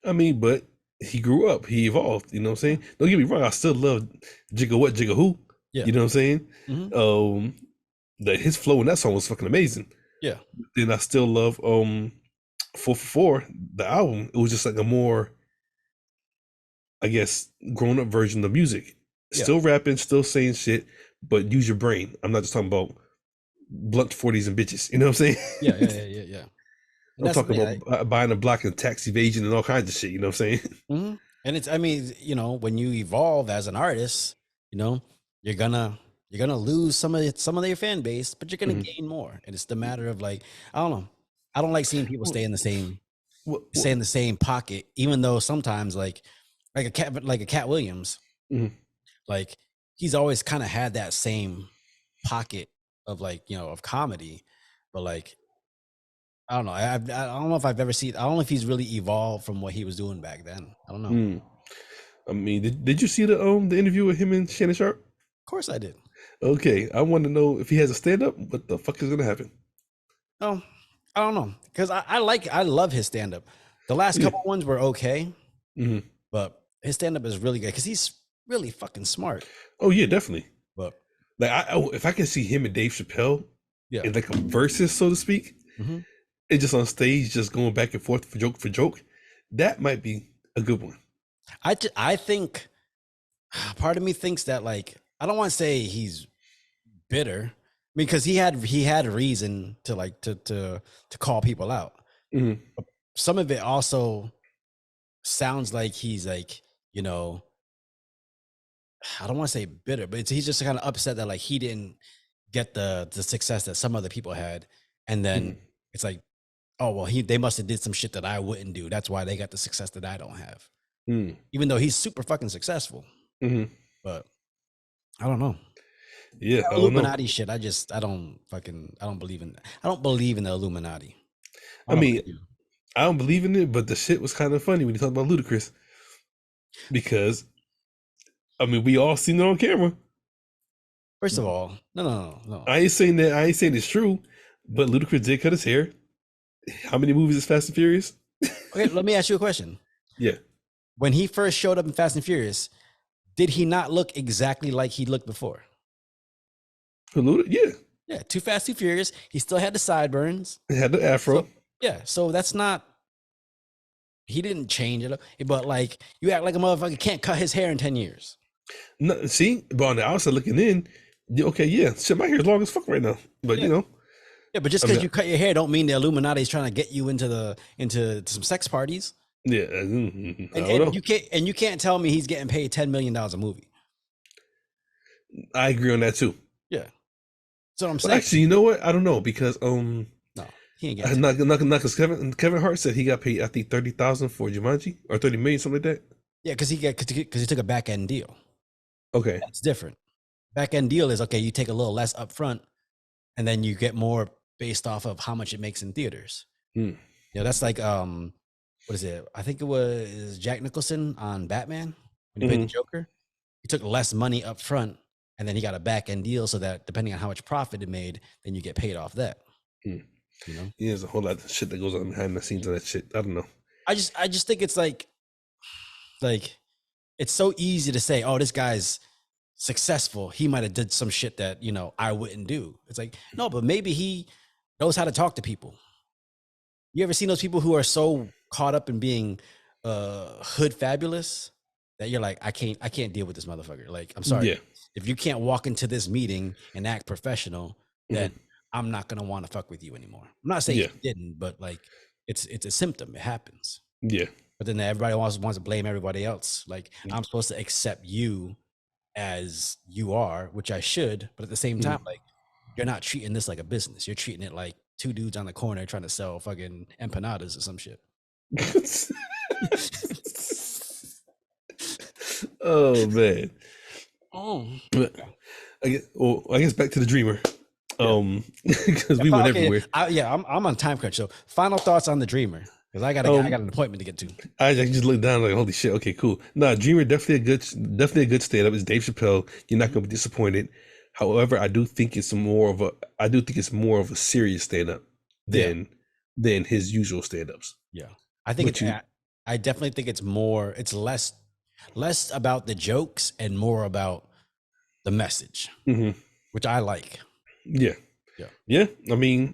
Speaker 2: I mean, but he grew up, he evolved. You know what I'm saying? Don't get me wrong, I still love Jigga What, Jigga Who.
Speaker 1: Yeah.
Speaker 2: You know what I'm saying? His flow in that song was fucking amazing.
Speaker 1: Yeah.
Speaker 2: Then I still love 444, the album. It was just like a more, I guess, grown up version of music. Still rapping, still saying shit, but use your brain. I'm not just talking about blunt 40s and bitches. You know what I'm saying?
Speaker 1: Yeah.
Speaker 2: I'm talking about buying a block and tax evasion and all kinds of shit. You know what I'm saying?
Speaker 1: And it's, I mean, you know, when you evolve as an artist, you know, you're gonna lose some of their fan base, but you're gonna gain more. And it's the matter of like, I don't know. I don't like seeing people stay in the same pocket, even though sometimes like a Cat Williams, like he's always kind of had that same pocket of like, you know, of comedy, but like, I don't know. I don't know if I've ever seen. I don't know if he's really evolved from what he was doing back then. I don't know.
Speaker 2: I mean, did you see the interview with him and Shannon Sharp?
Speaker 1: Of course I did.
Speaker 2: Okay, I want to know if he has a stand up. What the fuck is gonna happen?
Speaker 1: Oh, I don't know, because I love his stand up. The last couple ones were okay, but his stand up is really good because he's really fucking smart.
Speaker 2: Oh yeah, definitely.
Speaker 1: But
Speaker 2: like, if I can see him and Dave Chappelle, in like a versus, so to speak. And just on stage, just going back and forth for joke, that might be a good one.
Speaker 1: I think part of me thinks that, like, I don't want to say he's bitter because he had a reason to like to call people out. But some of it also sounds like he's like, you know, I don't want to say bitter, but he's just kind of upset that like he didn't get the success that some other people had, and then it's like, oh well, they must have did some shit that I wouldn't do. That's why they got the success that I don't have. Even though he's super fucking successful, but I don't know.
Speaker 2: Yeah, I don't
Speaker 1: Illuminati
Speaker 2: know.
Speaker 1: shit. I don't believe in. I don't believe in the Illuminati.
Speaker 2: I mean, I don't believe in it, but the shit was kind of funny when you talk about Ludacris, because I mean, we all seen it on camera.
Speaker 1: First of all, no.
Speaker 2: I ain't saying that. I ain't saying it's true, but Ludacris did cut his hair. How many movies is Fast and Furious?
Speaker 1: Okay, let me ask you a question.
Speaker 2: Yeah.
Speaker 1: When he first showed up in Fast and Furious, did he not look exactly like he looked before?
Speaker 2: Yeah.
Speaker 1: Yeah, Too Fast, Too Furious. He still had the sideburns.
Speaker 2: He had the afro.
Speaker 1: So that's not. He didn't change it, but like you act like a motherfucker can't cut his hair in 10 years.
Speaker 2: No, see, but on the outside looking in, okay, yeah, shit, my hair is long as fuck right now. But you know,
Speaker 1: yeah, but just because you cut your hair don't mean the Illuminati is trying to get you into some sex parties.
Speaker 2: Yeah,
Speaker 1: and you can't tell me he's getting paid $10 million a movie.
Speaker 2: I agree on that too.
Speaker 1: Yeah, that's what I'm saying.
Speaker 2: Actually, you know what? I don't know because
Speaker 1: no, he ain't getting.
Speaker 2: Not because Kevin Hart said he got paid, I think, 30,000 for Jumanji or 30 million, something like that.
Speaker 1: Yeah, because he took a back end deal.
Speaker 2: Okay,
Speaker 1: that's different. Back end deal is okay. You take a little less upfront, and then you get more based off of how much it makes in theaters. You know, that's like what is it? I think it was Jack Nicholson on Batman when he played the Joker. He took less money up front, and then he got a back end deal so that depending on how much profit it made, then you get paid off that. You know,
Speaker 2: yeah, there's a whole lot of shit that goes on behind the scenes of that shit. I don't know.
Speaker 1: I just think it's like it's so easy to say, oh, this guy's successful. He might have did some shit that, you know, I wouldn't do. It's like, no, but maybe he knows how to talk to people. You ever seen those people who are so caught up in being hood fabulous that you're like, I can't deal with this motherfucker. Like, I'm sorry. Yeah. If you can't walk into this meeting and act professional, then I'm not gonna want to fuck with you anymore. I'm not saying he didn't, but like it's a symptom. It happens. Yeah. But then everybody wants to blame everybody else. Like, I'm supposed to accept you as you are, which I should, but at the same time, like, you're not treating this like a business. You're treating it like two dudes on the corner trying to sell fucking empanadas or some shit.
Speaker 2: Oh man. I guess back to the Dreamer. Because we went everywhere.
Speaker 1: I'm on time crunch. So final thoughts on the Dreamer. Because I got an appointment to get to.
Speaker 2: I just looked down like, holy shit. Okay, cool. No, Dreamer definitely a good stand-up. It's Dave Chappelle. You're not gonna be disappointed. However, I do think it's more of a serious stand-up than his usual stand-ups.
Speaker 1: Yeah, I think I definitely think it's more. It's less about the jokes and more about the message, which I like.
Speaker 2: Yeah. I mean,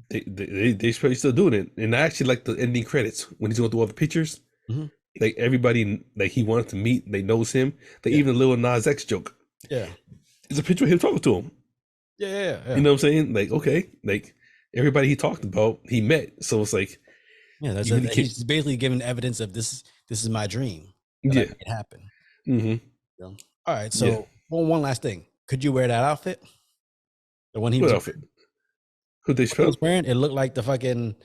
Speaker 2: they still doing it, and I actually like the ending credits when he's going through all the pictures. Like everybody, like he wanted to meet, they knows him. Like even the Lil Nas X joke. Yeah, it's a picture of him talking to him. Yeah. You know what I'm saying? Like, okay, like everybody he talked about, he met. So it's like,
Speaker 1: he's basically giving evidence of this is my dream. It happened. All right, so one last thing. Could you wear that outfit? The one he was
Speaker 2: outfit? Who they
Speaker 1: was wearing? It looked like the fucking.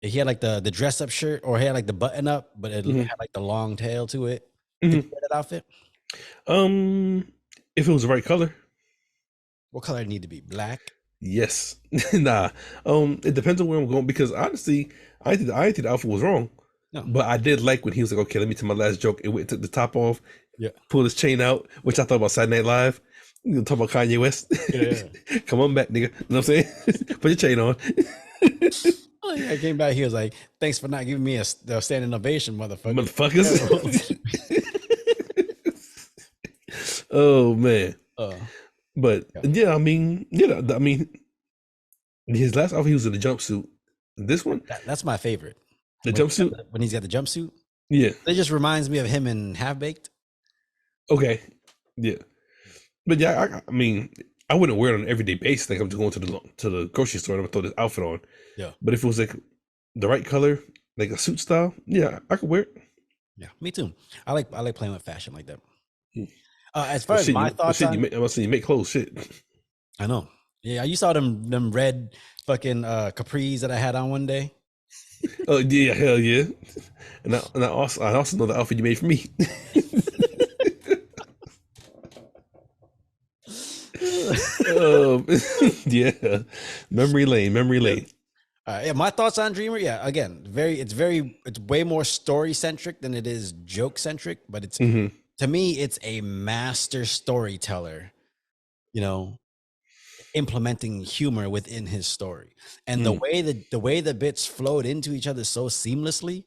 Speaker 1: He had like the dress up shirt, or he had like the button up, but it had like the long tail to it. Could you wear that outfit?
Speaker 2: If it was the right color.
Speaker 1: What color need to be? Black?
Speaker 2: Yes. Nah. It depends on where I'm going, because honestly, I think the outfit was wrong. No. But I did like when he was like, okay, let me tell my last joke. It went, took the top off, pulled his chain out, which I thought about Saturday Night Live. You know, talk about Kanye West. Come on back, nigga. You know what I'm saying? Put your chain on.
Speaker 1: I came back. He was like, "Thanks for not giving me a standing ovation,
Speaker 2: motherfuckers." Oh man. But I mean, his last outfit he was in the jumpsuit. This one,
Speaker 1: that's my favorite.
Speaker 2: The jumpsuit
Speaker 1: when he's got the jumpsuit.
Speaker 2: Yeah,
Speaker 1: it just reminds me of him in Half Baked.
Speaker 2: Okay, yeah, but I mean, I wouldn't wear it on an everyday basis. Like I'm just going to the grocery store and I'm gonna throw this outfit on. Yeah, but if it was like the right color, like a suit style, I could wear it.
Speaker 1: Yeah, me too. I like playing with fashion like that.
Speaker 2: Hmm.
Speaker 1: As far as my thoughts on,
Speaker 2: you make clothes. Shit,
Speaker 1: I know. Yeah, you saw them red fucking capris that I had on one day.
Speaker 2: Oh yeah, hell yeah. And I also know the outfit you made for me. Yeah, memory lane.
Speaker 1: Yeah, my thoughts on Dreamer. Yeah, again, it's way more story centric than it is joke centric. But it's to me, it's a master storyteller. You know, implementing humor within his story, and the way the bits flowed into each other so seamlessly.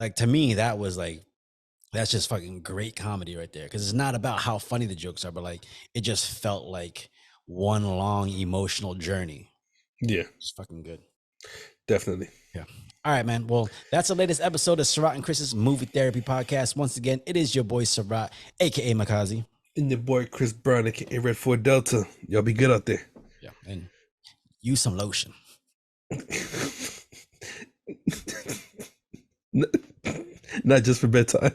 Speaker 1: Like to me, that's just fucking great comedy right there. Because it's not about how funny the jokes are, but like it just felt like one long emotional journey.
Speaker 2: Yeah,
Speaker 1: it's fucking good.
Speaker 2: Definitely.
Speaker 1: Yeah. All right, man. Well, that's the latest episode of Sarat and Chris's Movie Therapy Podcast. Once again, it is your boy Sarat, aka Makazi.
Speaker 2: And your boy Chris Brown, aka Red 4 Delta. Y'all be good out there.
Speaker 1: Yeah. And use some lotion.
Speaker 2: Not just for bedtime.